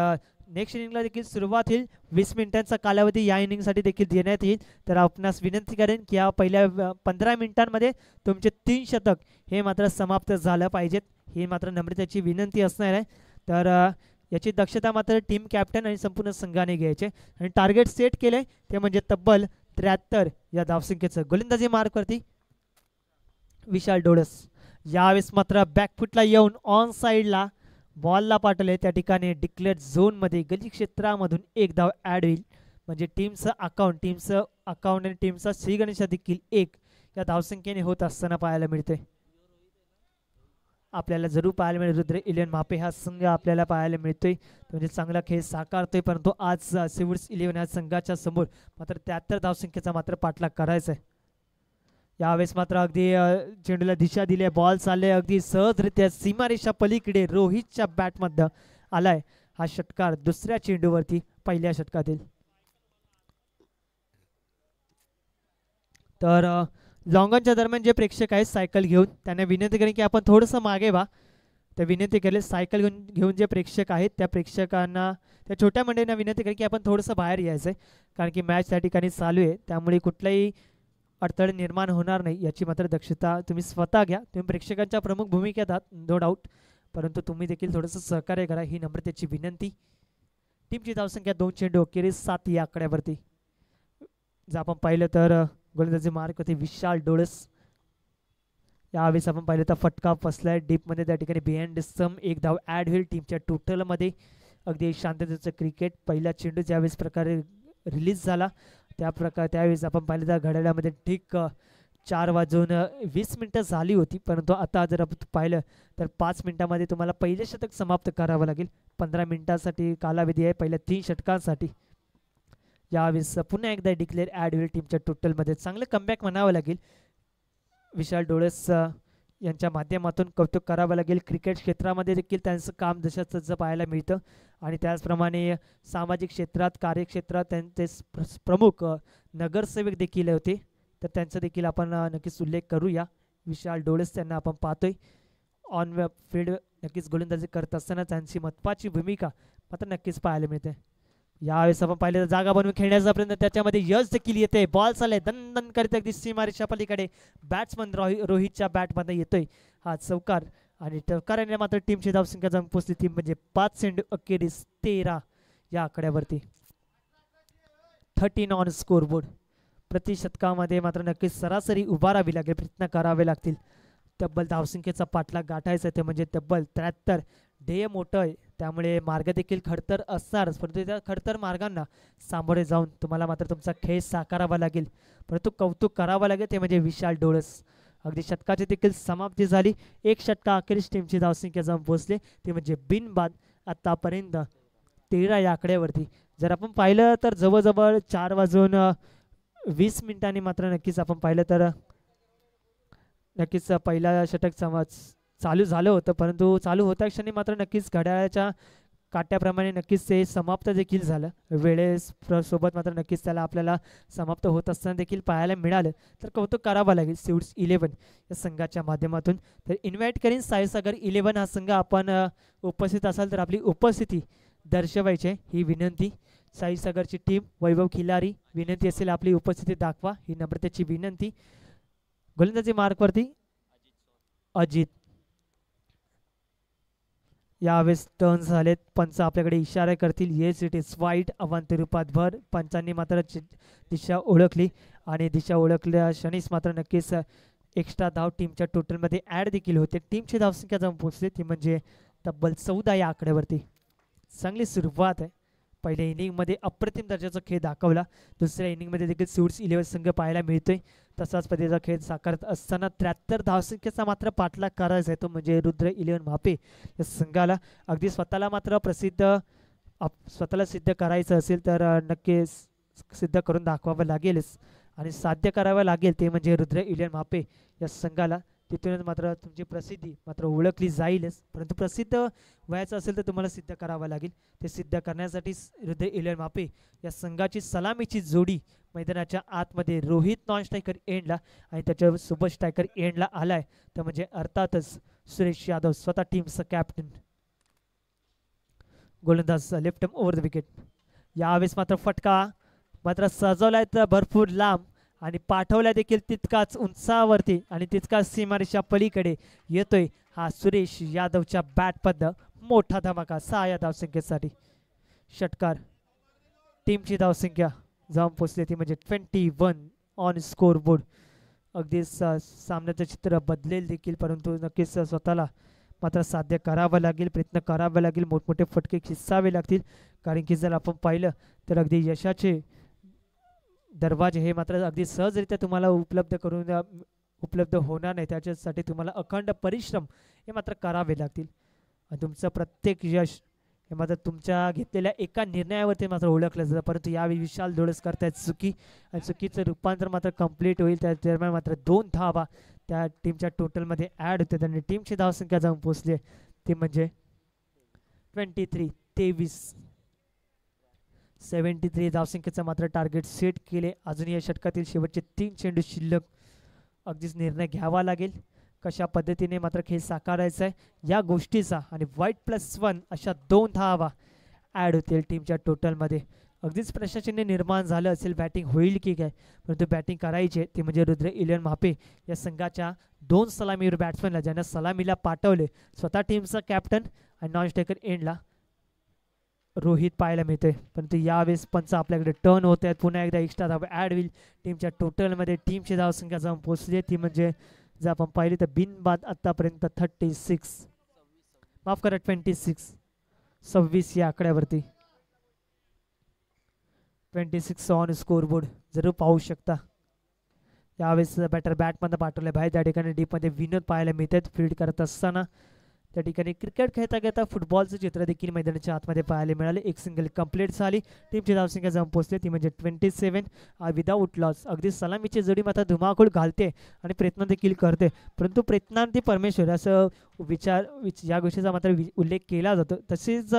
नेक्स्ट इनिंगला देखील सुरुवात होईल, 20 मिनिटांचा कालावधी या इनिंगसाठी देखील देण्यात येईल. तर आपणास विनंती करेन की या पहिल्या 15 मिनिटांमध्ये तुमचे 3 शतक हे मात्र समाप्त झालं पाहिजेत, ही मात्र नम्रतेची विनंती असणार आहे. तर याची दक्षता मात्र टीम कॅप्टन आणि संपूर्ण संघाने घ्यायचे. आणि टार्गेट सेट केले ते म्हणजे तब्बल 73 या धावसंख्येचं. गोलंदाजी मार्कवरती विशाल डोळस, यावेळेस मात्र बॅकफुटला येऊन ऑन साईडला बॉलला पाठवले, त्या ठिकाणी डिक्लेअर्ड झोनमध्ये गली क्षेत्रामधून एक धाव ॲड होईल, म्हणजे टीमचं अकाउंट आणि टीमचा श्रीगणेशा देखील 1 या धावसंख्येने होत असताना पाहायला मिळते. आपल्याला जरूर पाहायला मिळेल रुद्र 11 मापे हा संघ आपल्याला पाहायला मिळतोय, म्हणजे चांगला खेळ साकारतोय. परंतु आज सिवूड्स 11 या संघाच्या समोर मात्र 73 धावसंख्येचा मात्र पाठलाग करायचा आहे. यावेळेस मात्र अगदी चेंडूला दिशा दिली, बॉल चालले अगदी सहजरित्या सीमारेषा पलीकडे रोहितच्या बॅटमध्ये आलाय हा षटकार दुसऱ्या चेंडूवरती पहिल्या षटकातील. तर लॉंगॉनच्या दरम्यान जे प्रेक्षक आहेत सायकल घेऊन, त्यांना विनंती करेन की आपण थोडंसं मागे व्हा. तर विनंती केली सायकल घेऊन जे प्रेक्षक आहेत त्या प्रेक्षकांना, त्या छोट्या मंडळींना विनंती करेन की आपण थोडंसं बाहेर यायचं आहे, कारण की मॅच त्या ठिकाणी चालू आहे, त्यामुळे कुठलाही अडथळे निर्माण होणार नाही याची मात्र दक्षता तुम्ही स्वतः घ्या. तुम्ही प्रेक्षकांच्या प्रमुख भूमिकेत आहात नो डाऊट, परंतु तुम्ही देखील थोडंसं सहकार्य करा, ही नम्रतेची विनंती. टीमची धावसंख्या 2 चेंडू अखेरीस 7 या आकड्यावरती. जर आपण पाहिलं तर गोलंदाजी मार्क होते विशाल डोळस, यावेळेस आपण पाहिलं तर फटका फसलाय डीपमध्ये, त्या ठिकाणी बिहाइंड सम 1 धाव ॲड होईल टीमच्या टोटलमध्ये. अगदी शांततेचं क्रिकेट, पहिला चेंडू ज्यावेळेस प्रकारे रिलीज झाला त्यावेळेस आपण पाहिलं तर घड्याळामध्ये ठीक 4:20 झाली होती, परंतु आता जर आपण पाहिलं तर 5 मिनिटांमध्ये तुम्हाला पहिले शतक समाप्त करावं लागेल. 15 मिनिटांसाठी कालावधी आहे पहिल्या 3 षटकांसाठी. यावेळेस पुन्हा एकदा डिक्लेअर ॲड होईल टीमच्या टोटलमध्ये. चांगलं कमबॅक म्हणावं लागेल विशाल डोळस यांच्या माध्यमातून कौतुक करावं लागेल. क्रिकेट क्षेत्रामध्ये देखील त्यांचं काम जसं तसं पाहायला मिळतं आणि त्याचप्रमाणे सामाजिक क्षेत्रात कार्यक्षेत्रात त्यांचे प्रमुख नगरसेवक देखील होते, तर त्यांचा देखील आपण नक्कीच उल्लेख करूया. विशाल डोळस त्यांना आपण पाहतोय ऑन फील्ड नक्कीच गोलंदाजी करत असताना त्यांची महत्त्वाची भूमिका मात्र नक्कीच पाहायला मिळते. यावेळेस आपण पाहिलं तर जागा बनवून खेळण्याचा प्रयत्न, त्याच्यामध्ये यश देखील येते. बॉल चालले दन करीत अगदी सीमारेषा पलीकडे बॅट्समन रोहितच्या बॅटमध्ये येतोय हा चौकार आणि चौकाराने मात्र टीमची धावसंख्या जाऊन पोहोचली ती म्हणजे 5 चेंडू अखेरीस 13 या आकड्यावरती. 13 ऑन स्कोरबोर्ड. प्रति शतकामध्ये मात्र नक्कीच सरासरी उभारावी लागेल, प्रयत्न करावे लागतील. तब्बल धावसंख्येचा पाठलाग गाठायचा ते म्हणजे तब्बल 73. ध्येय मोठं आहे त्यामुळे मार्ग देखील खडतर असणारच, परंतु त्या खडतर मार्गांना सामोरे जाऊन तुम्हाला मात्र तुमचा खेळ साकारावा लागेल. परंतु कौतुक करावं लागेल ते म्हणजे विशाल डोळस. अगदी शतकाची देखील समाप्ती झाली. एक षटका अखेरीस टीमची धावसंख्या जाऊन पोहोचले ते म्हणजे बिनबाद आतापर्यंत 13 या आकड्यावरती. जर आपण पाहिलं तर जवळजवळ 4:20 मात्र नक्कीच आपण पाहिलं तर नक्कीच पहिला षटक चालू झालं होतं, परंतु चालू होता क्षणी मात्र नक्कीच घड्याळाच्या काट्याप्रमाणे नक्कीच ते समाप्त देखील झालं. वेळेस सोबत मात्र नक्कीच त्याला आपल्याला समाप्त होत असताना देखील पाहायला मिळालं, तर कौतुक करावं लागेल सिड्स 11 या संघाच्या माध्यमातून. तर इन्व्हाइट करीन साईसागर 11 हा संघ आपण उपस्थित असाल तर आपली उपस्थिती दर्शवायची ही विनंती. साईसागरची टीम वैभव खिलारी विनंती असेल आपली उपस्थिती दाखवा ही नम्रतेची विनंती. गोलंदाजी मार्कवरती अजित. यावेळेस टर्न झालेत, पंच आपल्याकडे इशारा करतील. येस इट इज वाईट अवांतर रूपात भर. पंचांनी मात्र दिशा ओळखली आणि दिशा ओळखल्या क्षणीच मात्र नक्कीच एक्स्ट्रा धाव टीमच्या टोटलमध्ये ॲड देखील होते. टीमची धावसंख्या जाऊन पोहोचली ती म्हणजे तब्बल 14 या आकड्यावरती. चांगली सुरुवात आहे. पहिल्या इनिंगमध्ये अप्रतिम दर्जाचा खेळ दाखवला, दुसऱ्या इनिंगमध्ये देखील सिड्स 11 संघ पाहायला मिळतोय. तसाच पद्धतीचा खेळ साकारत असताना 73 धावसंख्येचा मात्र पाठलाग करायचा आहे तो म्हणजे रुद्र 11 म्हापे या संघाला. अगदी स्वतःला मात्र स्वतःला सिद्ध करायचं असेल तर नक्कीच सिद्ध करून दाखवावं लागेलच आणि साध्य करावं लागेल ते म्हणजे रुद्र 11 म्हापे या संघाला. तिथूनच मात्र तुमची प्रसिद्धी मात्र ओळखली जाईलच, परंतु प्रसिद्ध व्हायचं असेल तर तुम्हाला सिद्ध करावं लागेल. ते सिद्ध करण्यासाठी रुद्र 11 म्हापे या संघाची सलामीची जोडी मैदानाच्या आतमध्ये रोहित नॉन स्ट्रायकर एंडला आणि त्याच्यावर सुपर स्ट्रायकर एंडला आलाय तर म्हणजे अर्थातच सुरेश यादव स्वतः टीमचा कॅप्टन. गोलंदाज लेफ्ट ओव्हर द विकेट. यावेळेस मात्र फटका मात्र सजवलाय तर भरपूर लांब आणि पाठवल्या देखील तितकाच उंचावरती आणि तितकाच सीमारेषा पलीकडे येतोय हा सुरेश यादवच्या बॅटपद्ध मोठा धमाका 6 या धावसंख्येसाठी. षटकार. टीमची धावसंख्या जाऊन पोचली ती म्हणजे 21 ऑन स्कोरबोर्ड. अगदी सामन्याचं चित्र बदलेल देखील, परंतु नक्कीच स्वतःला मात्र साध्य करावं लागेल, प्रयत्न करावा लागेल, मोठमोठे फटके खिसावे लागतील. कारण की जर आपण पाहिलं तर अगदी यशाचे दरवाजे हे मात्र अगदी सहजरित्या तुम्हाला उपलब्ध होणार नाही. त्याच्यासाठी तुम्हाला अखंड परिश्रम हे मात्र करावे लागतील आणि तुमचं प्रत्येक यश हे मात्र तुमच्या घेतलेल्या एका निर्णयावरती मात्र ओळखलं जातं. परंतु यावेळी विशाल डोळस करतायत चुकी आणि चुकीचं रूपांतर मात्र कंप्लीट होईल. त्या दरम्यान मात्र 2 धावा त्या टीमच्या टोटलमध्ये ॲड होते आणि टीमची धावसंख्या जाऊन पोहोचली ती म्हणजे 23 73 धावसंख्येचं मात्र टार्गेट सेट केले. अजून या षटकातील शेवटचे 3 चेंडू शिल्लक. अगदीच निर्णय घ्यावा लागेल कशा पद्धतीने मात्र खेळ साकारायचा आहे या गोष्टीचा आणि वाईट +1 अशा 2 धावा ॲड होतील टीमच्या टोटलमध्ये. अगदीच प्रश्नचिन्ह निर्माण झालं असेल बॅटिंग होईल की काय, परंतु बॅटिंग करायची ते म्हणजे रुद्र 11 म्हापे या संघाच्या 2 सलामीवर बॅट्समॅनला ज्यांना सलामीला पाठवले स्वतः टीमचा कॅप्टन आणि नॉन स्ट्रायकर एंडला रोहित पाहायला मिळतोय. परंतु यावेळेस पंच आपल्याकडे टर्न होत आहेत. पुन्हा एकदा एक्स्ट्रा धाव ॲड होईल टीमच्या टोटलमध्ये. टीमची धावसंख्या जाऊन पोहोचली ती म्हणजे जर आपण पाहिली तर बिनबाद आतापर्यंत 26 माफ करा 26 या आकड्यावरती 26 ऑन स्कोरबोर्ड जरूर पाहू शकता. यावेळेस बॅटर बॅटमध्ये पाठवले बाहेर त्या ठिकाणी डीपमध्ये विनोद पाहायला मिळतात फील्ड करत असताना. त्या ठिकाणी क्रिकेट खेळता खेळता फुटबॉलचं चित्र देखील मैदानाच्या आतमध्ये पाहायला मिळाले. एक सिंगल कंप्लीट झाली. टीमची धावसंख्या जाऊन पोहोचली ती म्हणजे 27 विदाऊट लॉस. अगदी सलामीची जोडी मात्र धुमाकूळ घालते आणि प्रयत्न देखील करते, परंतु प्रयत्नांती परमेश्वर असं या गोष्टीचा मात्र उल्लेख केला जातो. तसेच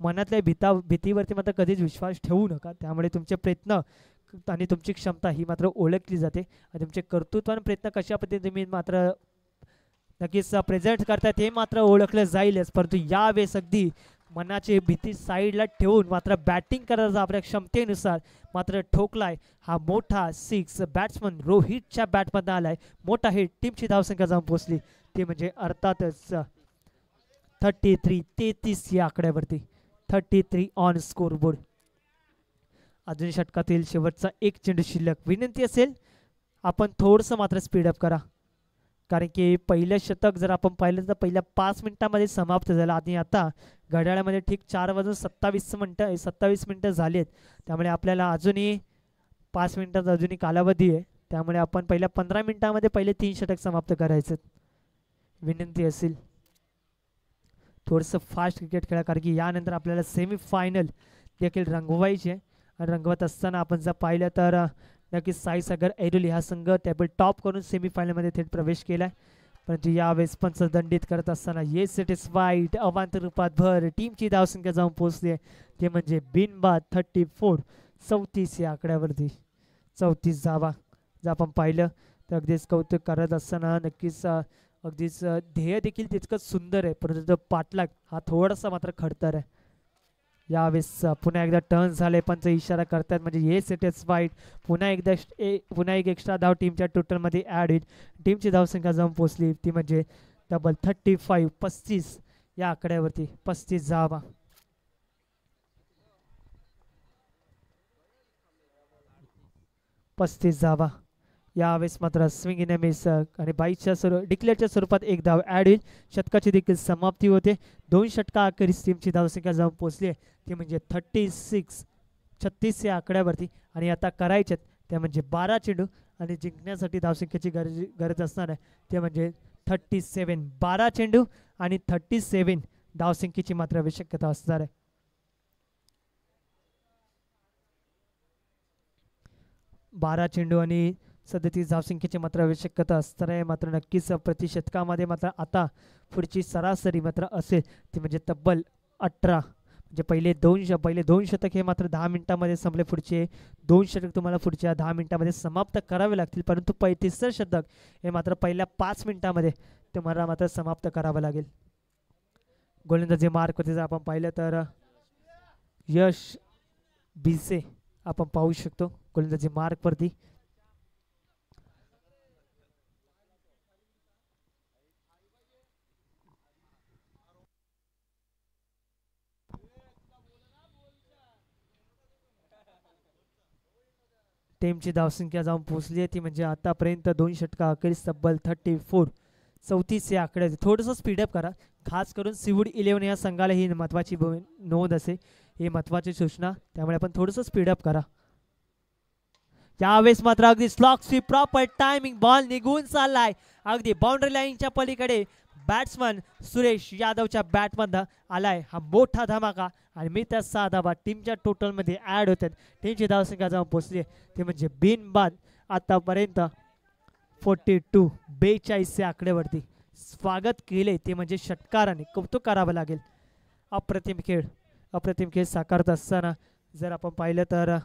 मनातल्या भीतीवरती मात्र कधीच विश्वास ठेवू नका. त्यामुळे तुमचे प्रयत्न आणि तुमची क्षमता ही मात्र ओळखली जाते आणि तुमचे कर्तृत्व आणि प्रयत्न कशा पद्धतीने तुम्ही मात्र नक्कीच प्रेझेंट करतात हे मात्र ओळखलं जाईलच. परंतु यावेळेस अगदी मनाची भीती साईडला ठेवून मात्र बॅटिंग करायचा आपल्या क्षमतेनुसार मात्र ठोकलाय हा मोठा सिक्स. बॅट्समन रोहितच्या बॅटमध्ये आलाय मोठा हिट. टीमची धावसंख्या जाऊन पोहोचली ती म्हणजे अर्थातच 33 या आकड्यावरती. 33 ऑन स्कोरबोर्ड. अजून षटकातील शेवटचा एक चेंडू शिल्लक. विनंती असेल आपण थोडंसं मात्र स्पीडअप करा, कारण की पहिलं शतक जर आपण पाहिलं तर पहिल्या 5 मिनिटांमध्ये समाप्त झालं आणि आता घड्याळामध्ये ठीक 4:27 मिनिटं झाली आहेत. त्यामुळे आपल्याला अजूनही 5 मिनिटाचा अजूनही कालावधी आहे. त्यामुळे आपण पहिल्या 15 मिनिटांमध्ये पहिले 3 षटक समाप्त करायचं. विनंती असेल थोडंसं फास्ट क्रिकेट खेळा, कारण की यानंतर आपल्याला सेमीफायनल देखील रंगवायची आहे. आणि रंगवत असताना आपण जर पाहिलं तर नक्कीच साईसागर ऐरोली हा संघ टेबल टॉप करून सेमीफायनलमध्ये थेट प्रवेश केला आहे. परंतु यावेळेस पंच दंडित करत असताना येस इट इज वाईट अवांतर रूपात भर. टीमची धावसंख्या जाऊन पोहोचली आहे ते म्हणजे बिनबाद 34 या आकड्यावरती. 34 धावा जर आपण पाहिलं तर अगदीच कौतुक करत असताना नक्कीच अगदीच ध्येय देखील तितकंच सुंदर आहे, परंतु पाठलाग हा थोडासा मात्र खडतर आहे. यावेळेस पुन्हा एकदा टर्न झाले, पंच इशारा करतात म्हणजे येस इट इज वाईट. पुन्हा एक एक्स्ट्रा धाव टीमच्या टोटलमध्ये ॲड होईल. टीमची धावसंख्या जाऊन पोहोचली ती म्हणजे डबल 35 या आकड्यावरती. 35 धावा. यावेळेस मात्र स्विंग इन मिस आणि डिक्लेअरच्या स्वरूपात एक धाव ॲड होईल. षटकाची देखील समाप्ती होते. 2 षटका अखेरीस टीमची धावसंख्या जाऊन पोहोचली आहे ती म्हणजे 36 या आकड्यावरती. आणि आता करायच्यात त्या म्हणजे 12 चेंडू आणि जिंकण्यासाठी धावसंख्येची गरज असणार आहे ते म्हणजे 37. 12 चेंडू आणि 37 धावसंख्येची मात्र आवश्यकता असणार आहे. 12 चेंडू आणि 37 धावसंख्येची मात्र आवश्यकता असणार आहे. मात्र नक्कीच प्रतिशतकामध्ये मात्र आता पुढची सरासरी मात्र असेल ती म्हणजे तब्बल 18. म्हणजे पहिले दोन शतक हे मात्र 10 मिनिटांमध्ये संपले. पुढचे 2 षटक तुम्हाला पुढच्या 10 मिनिटांमध्ये समाप्त करावे लागतील, परंतु तिसरं शतक हे मात्र पहिल्या 5 मिनिटांमध्ये तुम्हाला मात्र समाप्त करावं लागेल. गोलंदाजी मार्कवरती जर आपण पाहिलं तर यश बिसे आपण पाहू शकतो गोलंदाजी मार्कवरती. टीमची धावसंख्या जाऊन पोहोचली आहे ती म्हणजे आतापर्यंत 2 षटका अखेरीस तब्बल 34 या आकड्याचे. थोडंसं स्पीडअप करा, खास करून सिवूड 11 या संघाला ही महत्त्वाची नोंद असे, ही महत्त्वाची सूचना. त्यामुळे आपण थोडंसं स्पीडअप करा. यावेळेस मात्र अगदी slog sweep proper timing ball निघून चाललाय अगदी बाउंड्री लाईनच्या पलीकडे. बॅट्समन सुरेश यादवच्या बॅटमध्ये आलाय हा मोठा धमाका आणि मी त्या 6 धावा टीमच्या टोटलमध्ये ॲड होतात. टीमची धावसंख्या जाऊन पोहोचली ते म्हणजे बिनबाद आतापर्यंत 42 या आकड्यावरती स्वागत केले ते म्हणजे षटकाराने कौतुक करावं लागेल. अप्रतिम खेळ साकारत असताना जर आपण पाहिलं तर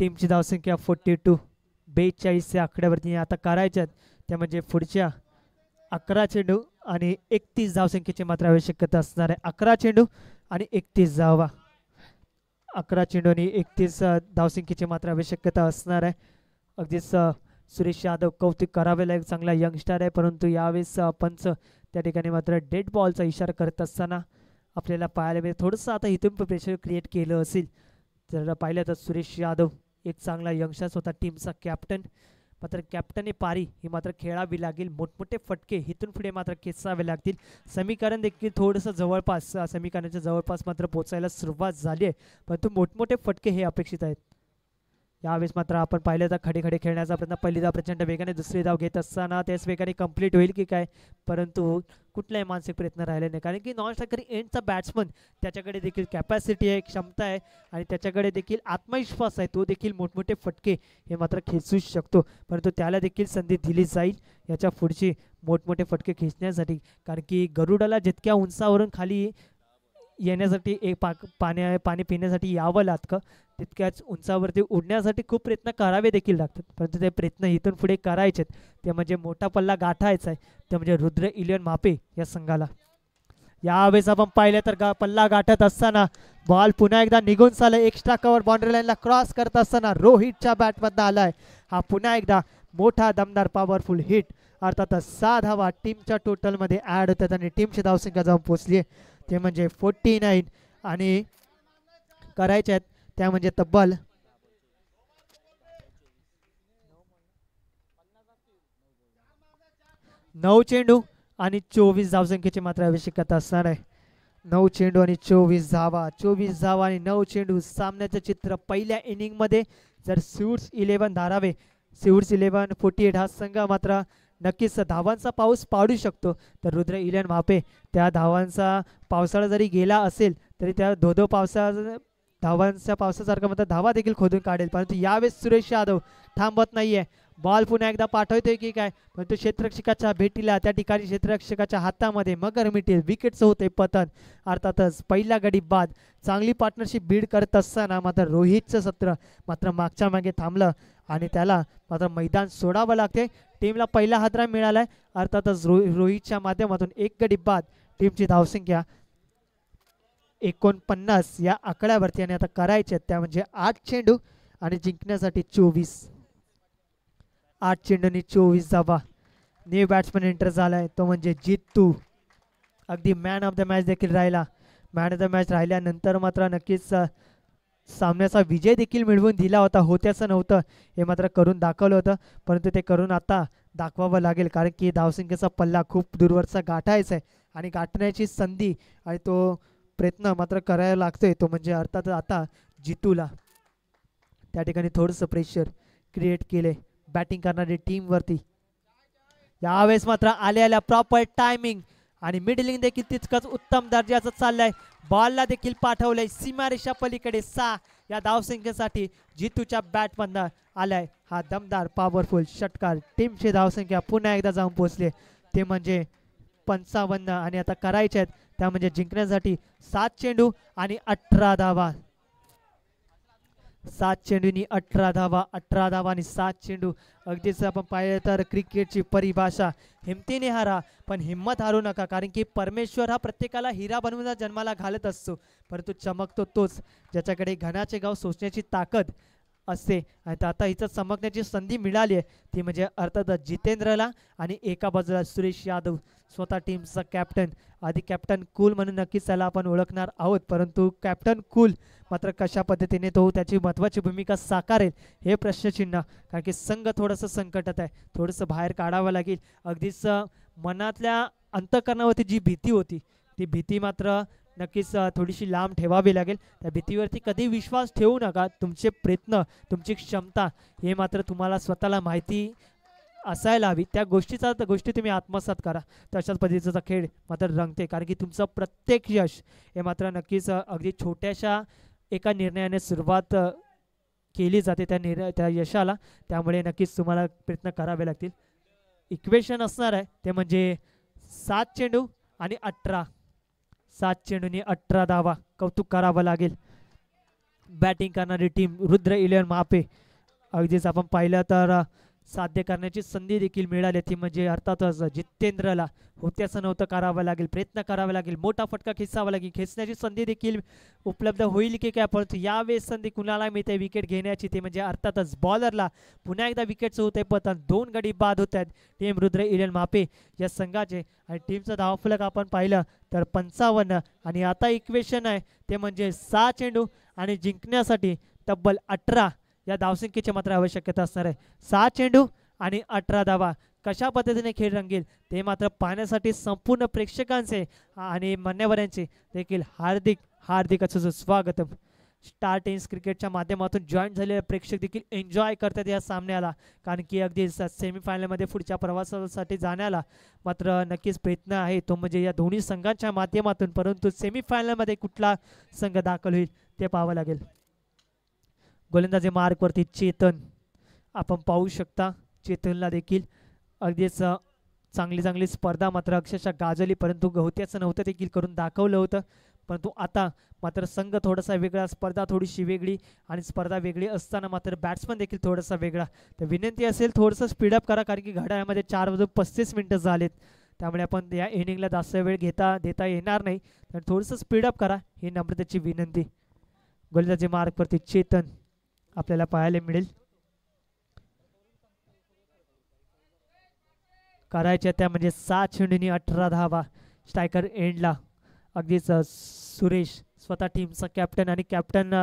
टीमची धावसंख्या 42 या आकड्यावरती आता करायच्यात त्या म्हणजे पुढच्या 11 चेंडू आणि 31 धावसंख्येची मात्र आवश्यकता असणार आहे. 11 चेंडू आणि 31 धावा. 11 चेंडू आणि 31 धावसंख्येची मात्र आवश्यकता असणार आहे. अगदीच सुरेश यादव कौतुक करावे लागेल, चांगला यंगस्टर आहे, परंतु यावेळेस पंच त्या ठिकाणी मात्र डेड बॉलचा इशारा करत असताना आपल्याला पाहायला मिळेल. थोडंसं आता इथून प्रेशर क्रिएट केलं असेल जर पाहिलं तर सुरेश यादव एक चांगला यंगस्टर होता, टीमचा कॅप्टन. मात्र कॅप्टनने पारी ही मात्र खेळावी लागेल. मोठमोठे फटके इथून पुढे मात्र खेचावे लागतील. समीकरण देखील थोडंसं समीकरणाच्या जवळपास मात्र पोचायला सुरुवात झाली आहे, परंतु मोठमोठे फटके हे अपेक्षित आहेत. यावेळेस मात्र आपण पाहिलं तर खडे खडे खेळण्याचा प्रयत्न, पहिली धाव प्रचंड वेगाने, दुसरी धाव घेत असताना त्याच वेगाने कंप्लीट होईल की काय, परंतु कुठलाही मानसिक प्रयत्न राहिले नाही, कारण की नॉन स्ट्रायकर एंडचा बॅट्समन त्याच्याकडे देखील कॅपॅसिटी आहे, क्षमता आहे आणि त्याच्याकडे देखील आत्मविश्वास आहे, तो देखील मोठमोठे फटके हे मात्र खेचू शकतो, परंतु त्याला देखील संधी दिली जाईल याच्या पुढची मोठमोठे फटके खेचण्यासाठी, कारण की गरुडाला जितक्या उंचावरून खाली येण्यासाठी एक पाणी पिण्यासाठी यावं लागतं, तितक्याच उंचावरती उडण्यासाठी खूप प्रयत्न करावे देखील लागतात, परंतु ते प्रयत्न इथून पुढे करायचेत, ते म्हणजे मोठा पल्ला गाठायचा आहे, ते म्हणजे रुद्र इलियन मापे या संघाला. यावेळेस आपण पाहिलं तर पल्ला गाठत असताना बॉल पुन्हा एकदा निघून चालला, एक्स्ट्रा कव्हर बाउंड्री लाईनला क्रॉस करत असताना रोहितच्या बॅटमधनं आलाय हा पुन्हा एकदा मोठा दमदार पॉवरफुल हिट, अर्थातच 6 धावा टीमच्या टोटलमध्ये ॲड होतात आणि टीमची धावसंख्या जाऊन पोहोचली ते म्हणजे 49 आणि करायचे आहेत त्या म्हणजे तब्बल 9 चेंडू आणि 24 धावसंख्येची मात्र आवश्यकता असणार आहे. 9 चेंडू आणि 24 धावा, 24 धावा आणि 9 चेंडू, सामन्याचं चित्र पहिल्या इनिंगमध्ये जर सिव्हर्स 11 धारावे, सिव्हर्स 11 48 हा संघ मात्र नक्कीच धावांचा पाऊस पाडू शकतो, तर रुद्र इलियन मापे त्या धावांचा पावसाळा जरी गेला असेल तरी त्या धोधो धावांच्या पावसासारखं मात्र धावा देखील खोदून काढेल, परंतु यावेळेस सुरेश यादव थांबत नाहीये, बॉल पुन्हा एकदा पाठवतोय की काय, परंतु क्षेत्ररक्षकाच्या भेटीला त्या ठिकाणी क्षेत्ररक्षकाच्या हातामध्ये मगर मिटेल, विकेटचं होते पतन, अर्थातच पहिला गडी बाद. चांगली पार्टनरशिप बीड करत असताना मात्र रोहितचं सत्र मात्र मागच्या मागे थांबलं आणि त्याला मात्र मैदान सोडावं लागते. टीमला पहिला हादरा मिळालाय, अर्थातच रोहितच्या माध्यमातून एक गडी बाद, टीमची धावसंख्या 49 या आकड्यावरती आणि आता करायचे त्या म्हणजे 8 चेंडू आणि जिंकण्यासाठी 24, 8 चेंडूंनी 24 धावा. न्यू बॅट्समन एंटर झालाय तो म्हणजे जितू, अगदी मॅन ऑफ द मॅच देखील राहिला. मॅन ऑफ द मॅच राहिल्यानंतर मात्र नक्कीच सामन्याचा विजय देखील मिळवून दिला होता, होत्याचं नव्हतं हे मात्र करून दाखवलं होतं, परंतु ते करून आता दाखवावं लागेल, कारण की धावसंख्येचा पल्ला खूप दूरवरचा गाठायचा आहे आणि गाठण्याची संधी आणि तो प्रयत्न मात्र करायला लागतोय, तो म्हणजे अर्थात आता जितूला त्या ठिकाणी थोडंसं प्रेशर क्रिएट केले बॅटिंग करणारी टीमवरती. यावेळेस मात्र आलेल्या प्रॉपर टायमिंग आणि मिडलिंग देखील तितकंच उत्तम दर्जाचं चाललंय, बॉलला देखील पाठवलंय सीमारेषा पलीकडे 6 या धावसंख्येसाठी जितूच्या बॅटमधनं आलाय हा दमदार पॉवरफुल षटकार. टीमची धावसंख्या पुन्हा एकदा जाऊन पोहोचले ते म्हणजे 55 आणि आता करायचे आहेत त्या म्हणजे जिंकण्यासाठी 7 चेंडू आणि 18 धावा. 7 चेंडूंनी 18 धावा, 18 धावा आणि 7 चेंडू. अगदीच आपण पाहिलं तर क्रिकेटची परिभाषा हिमतीने हारा पण हिम्मत हारू नका, कारण की परमेश्वर हा प्रत्येकाला हिरा बनवून जन्माला घालत असतो, परंतु चमकतो तोच ज्याच्याकडे घनाचे गाव सोसण्याची ताकद असते. आणि आता हिचं चमकण्याची संधी मिळाली आहे ती म्हणजे अर्थातच जितेंद्रला आणि एका बाजूला सुरेश यादव स्वतः टीमचा कॅप्टन, आधी कॅप्टन कूल म्हणून नक्कीच त्याला आपण ओळखणार आहोत, परंतु कॅप्टन कूल मात्र कशा पद्धतीने तो त्याची महत्त्वाची भूमिका साकारेल हे प्रश्नचिन्ह, कारण की संघ थोडंसं संकटात आहे, थोडंसं बाहेर काढावं लागेल. अगदीच मनातल्या अंतःकरणावरती जी भीती होती ती भीती मात्र नक्कीच थोडीशी लांब ठेवावी लागेल. त्या भीतीवरती कधी विश्वास ठेवू नका, तुमचे प्रयत्न तुमची क्षमता हे मात्र तुम्हाला स्वतःला माहिती असायला हवी, त्या गोष्टी तुम्ही आत्मसात करा, तशाच पद्धतीचा खेळ मात्र रंगते, कारण की तुमचं प्रत्येक यश हे मात्र नक्कीच अगदी छोट्याशा एका निर्णयाने सुरुवात केली जाते त्या यशाला, त्यामुळे नक्कीच तुम्हाला प्रयत्न करावे लागतील. इक्वेशन असणार आहे ते म्हणजे 7 चेंडू आणि 18, 7 चेंडूंनी 18 धावा, कौतुक करावं लागेल. बॅटिंग करणारी टीम रुद्र इलियन मापे, अगदीच आपण पाहिलं तर साध्य करण्याची संधी देखील मिळाली ती म्हणजे अर्थातच जितेंद्रला होत्याचं नव्हतं करावं लागेल, प्रयत्न करावा लागेल, मोठा फटका खेचावा लागेल, खेचण्याची संधी देखील उपलब्ध होईल की काय, परंतु यावेळेस संधी कुणाला मिळते विकेट घेण्याची ते म्हणजे अर्थातच बॉलरला. पुन्हा एकदा विकेटचं होतंय पतन, 2 गडी बाद होत आहेत टीम रुद्र इलियन मापे या संघाचे आणि टीमचं धावफलक आपण पाहिलं तर 55 आणि आता इक्वेशन आहे ते म्हणजे 6 चेंडू आणि जिंकण्यासाठी तब्बल 18 या धावसंख्येची मात्र आवश्यकता असणार आहे. 6 चेंडू आणि 18 धावा, कशा पद्धतीने खेळ रंगेल ते मात्र पाहण्यासाठी संपूर्ण प्रेक्षकांचे आणि मान्यवरांचे देखील हार्दिक हार्दिक असं स्वागत. स्टार टेनिस क्रिकेटच्या माध्यमातून जॉईन झालेले प्रेक्षक देखील एन्जॉय करतात या सामन्याला, कारण की अगदी सेमीफायनलमध्ये पुढच्या प्रवासासाठी जाण्याला मात्र नक्कीच प्रयत्न आहे तो म्हणजे या दोन्ही संघांच्या माध्यमातून. परंतु सेमीफायनलमध्ये कुठला संघ दाखल होईल ते पाहावं लागेल. गोलंदाजी मार्कवरती चेतन आपण पाहू शकता. चेतनला देखील अगदीच चांगली स्पर्धा मात्र अक्षरशः गाजवली, परंतु गवत्याचं नव्हतं देखील करून दाखवलं होतं. परंतु आता मात्र संघ थोडासा वेगळा, स्पर्धा थोडीशी वेगळी आणि स्पर्धा वेगळी असताना मात्र बॅट्समन देखील थोडासा वेगळा. तर विनंती असेल थोडंसं स्पीडअप करा, कारण की घड्याळामध्ये 4:35 झालेत. त्यामुळे आपण या इनिंगला जास्त वेळ देता येणार नाही, तर थोडंसं स्पीडअप करा ही नम्रतेची विनंती. गोलंदाजी मार्कवरती चेतन आपल्याला पाहायला मिळेल. करायच्या त्या म्हणजे 7 चेंडूंनी 18 धावा. स्ट्रायकर एंडला अगदीच सुरेश स्वतः टीमचा कॅप्टन आणि कॅप्टन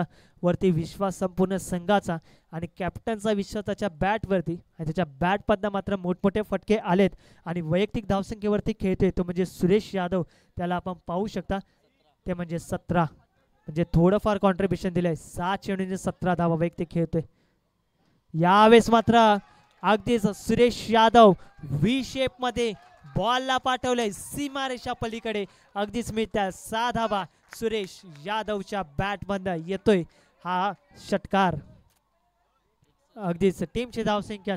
वरती विश्वास संपूर्ण संघाचा आणि कॅप्टनचा विश्वास त्याच्या बॅटवरती आणि त्याच्या बॅटमधनं मात्र मोठमोठे फटके आलेत आणि वैयक्तिक धावसंख्येवरती खेळतोय तो म्हणजे सुरेश यादव. त्याला आपण पाहू शकता ते म्हणजे 17, म्हणजे थोडंफार कॉन्ट्रीब्युशन दिलंय. 7 चेंडूंनी 17 धावा वैयक्तिक खेळतोय. यावेळेस मात्र अगदीच सुरेश यादव व्ही शेप मध्ये बॉलला पाठवलंय सीमारेषा पलीकडे. अगदीच मिळत्या 6 धावा सुरेश यादवच्या बॅटमधनं येतोय हा षटकार. अगदीच टीमची धावसंख्या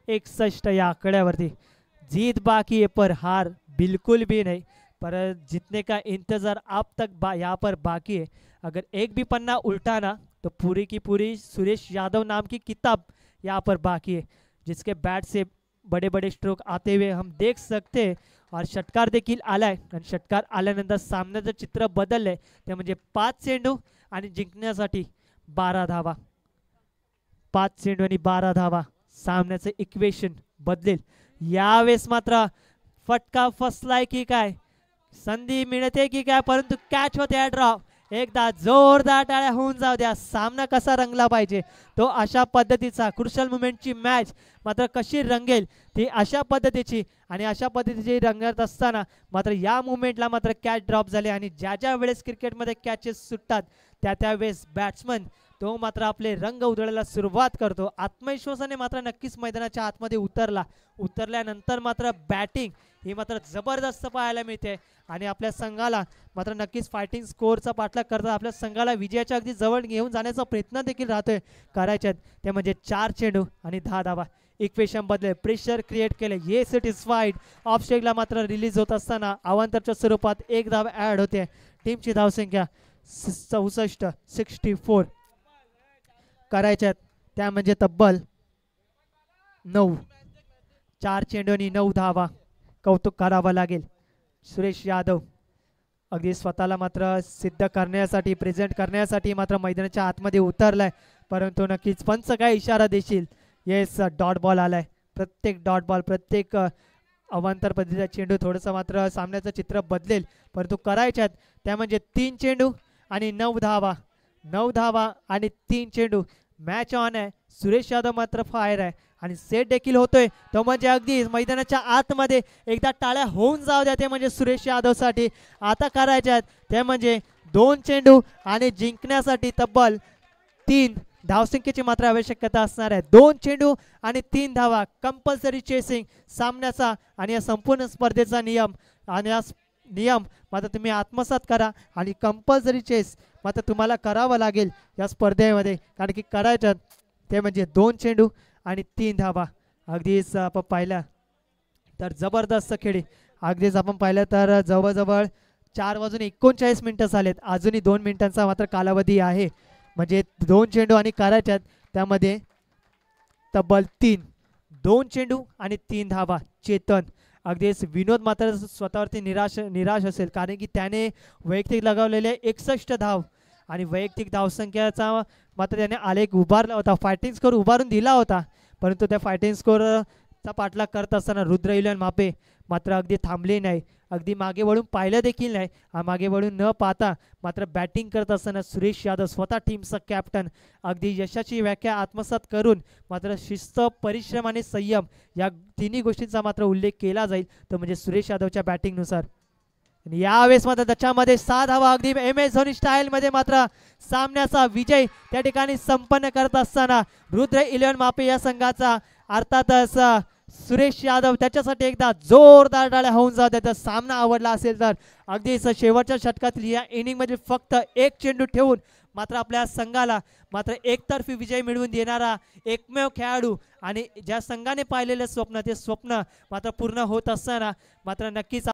61 या आकड्यावरती. जीत बाकी है पर हार बिल्कुल भी नहीं, पर जीतने का इंतजार अब तक यहाँ पर बाकी है. अगर एक भी पन्ना उल्टा ना तो पूरी की पूरी सुरेश यादव नाम की किताब यहाँ पर बाकी है, जिसके बैट से बड़े बड़े स्ट्रोक आते हुए हम देख सकते हैं. और षटकार देखील आलाय आणि षटकार आल्यानंतर सामन्याचं चित्र बदललंय ते म्हणजे 5 चेंडू आणि जिंकण्यासाठी 12 धावा. 5 चेंडू आणि 12 धावा सामन्याचं इक्वेशन बदलेल. यावेळेस मात्र फटका फसलाय की काय, संधी मिळते की काय, परंतु कॅच होते ड्रॉप. एकदा जोरदार टाळ्या होऊन जाऊ द्या. सामना कसा रंगला पाहिजे तो अशा पद्धतीचा क्रुशल मुमेंटची मॅच मात्र कशी रंगेल ती अशा पद्धतीची आणि अशा पद्धतीची रंगत असताना मात्र या मुवमेंटला मात्र कॅच ड्रॉप झाले आणि ज्या वेळेस क्रिकेटमध्ये कॅचेस सुटतात त्या वेळेस बॅट्समन तो मात्र आपले रंग उधळायला सुरुवात करतो. आत्मविश्वासाने मात्र नक्कीच मैदानाच्या आतमध्ये उतरल्यानंतर मात्र बॅटिंग ही मात्र जबरदस्त पाहायला मिळते आणि आपल्या संघाला मात्र नक्कीच फायटिंग स्कोअरचा पाठलाग करतात. आपल्या संघाला विजयाच्या अगदी जवळ घेऊन जाण्याचा प्रयत्न देखील राहतोय करायच्यात ते म्हणजे 4 चेंडू आणि 10 धावा. इक्वेशन बदले प्रेशर क्रिएट केले. ये सॅटिस्फाईड ऑफ स्टेगला मात्र रिलीज होत असताना अवांतरच्या स्वरूपात 1 धाव ऍड होते. टीमची धावसंख्या 64 करायच्यात त्या म्हणजे तब्बल 9. 4 चेंडू आणि 9 धावा. कौतुक करावं लागेल सुरेश यादव अगदी स्वतःला मात्र सिद्ध करण्यासाठी प्रेझेंट करण्यासाठी मात्र मैदानाच्या आतमध्ये उतरलाय. परंतु नक्कीच पंच काय इशारा देशील. येस डॉट बॉल आलाय. प्रत्येक डॉट बॉल प्रत्येक अवांतर पद्धतीचा चेंडू थोडंसं मात्र सामन्याचं चित्र बदलेल. परंतु करायच्यात त्या म्हणजे 3 चेंडू आणि 9 धावा. 9 धावा आणि 3 चेंडू. मॅच ऑन आहे. सुरेश यादव मात्र फायर आहे आणि सेट देखील होतोय तो म्हणजे अगदी मैदानाच्या आतमध्ये एकदा टाळ्या होऊन जाऊ द्या ते म्हणजे सुरेश यादवसाठी. आता करायच्यात ते म्हणजे 2 चेंडू आणि जिंकण्यासाठी तब्बल 3 धावसंख्येची मात्र आवश्यकता असणार आहे. 2 चेंडू आणि 3 धावा. कंपल्सरी चेसिंग सामन्याचा आणि या संपूर्ण स्पर्धेचा नियम आणि या नियम मात्र तुम्ही आत्मसात करा आणि कंपल्सरी चेस मात्र तुम्हाला करावं लागेल या स्पर्धेमध्ये, कारण की करायच्यात ते म्हणजे 2 चेंडू आणि 3 धावा. अगदीच आपण पाहिलं तर जबरदस्त खेळी. अगदीच आपण पाहिलं तर जवळजवळ 4:39 झालेत. अजूनही 2 मिनिटांचा मात्र कालावधी आहे. म्हणजे 2 चेंडू आणि करायच्यात त्यामध्ये तब्बल 2 चेंडू आणि 3 धावा. चेतन अगदीच विनोद मात्र स्वतःवरती निराश असेल, कारण की त्याने वैयक्तिक लगावलेले 61 धाव आणि वैयक्तिक धावसंख्येचा मात्र त्याने आलेख उभारला होता. फायटिंग स्कोर उभारून दिला होता, परंतु त्या फायटिंग स्कोरचा पाठलाग करत असताना रुद्र इलन मापे मात्र अगदी थांबले नाही. अगदी मागे वळून पाहिलं देखील नाही. मागे वळून न पाहता मात्र बॅटिंग करत असताना सुरेश यादव स्वतः टीमचा कॅप्टन अगदी यशाची व्याख्या आत्मसात करून मात्र शिस्त, परिश्रम आणि संयम या तिन्ही गोष्टींचा मात्र उल्लेख केला जाईल तो म्हणजे सुरेश यादवच्या बॅटिंगनुसार. आणि यावेळेस मात्र त्याच्यामध्ये 6 धावा अगदी एम एस धोनी स्टाईल मध्ये मात्र सामन्याचा विजय त्या ठिकाणी संपन्न करत असताना रुद्र 11 मापे या संघाचा अर्थातच सुरेश यादव त्याच्यासाठी एकदा जोरदार टाळ्या होऊन जाऊ त्याचा सामना आवडला असेल तर अगदीच शेवटच्या षटकातील या इनिंग मध्ये फक्त एक चेंडू ठेवून मात्र आपल्या संघाला मात्र एकतर्फी विजय मिळवून देणारा एकमेव खेळाडू आणि ज्या संघाने पाहिलेले स्वप्न ते स्वप्न मात्र पूर्ण होत असताना मात्र नक्कीच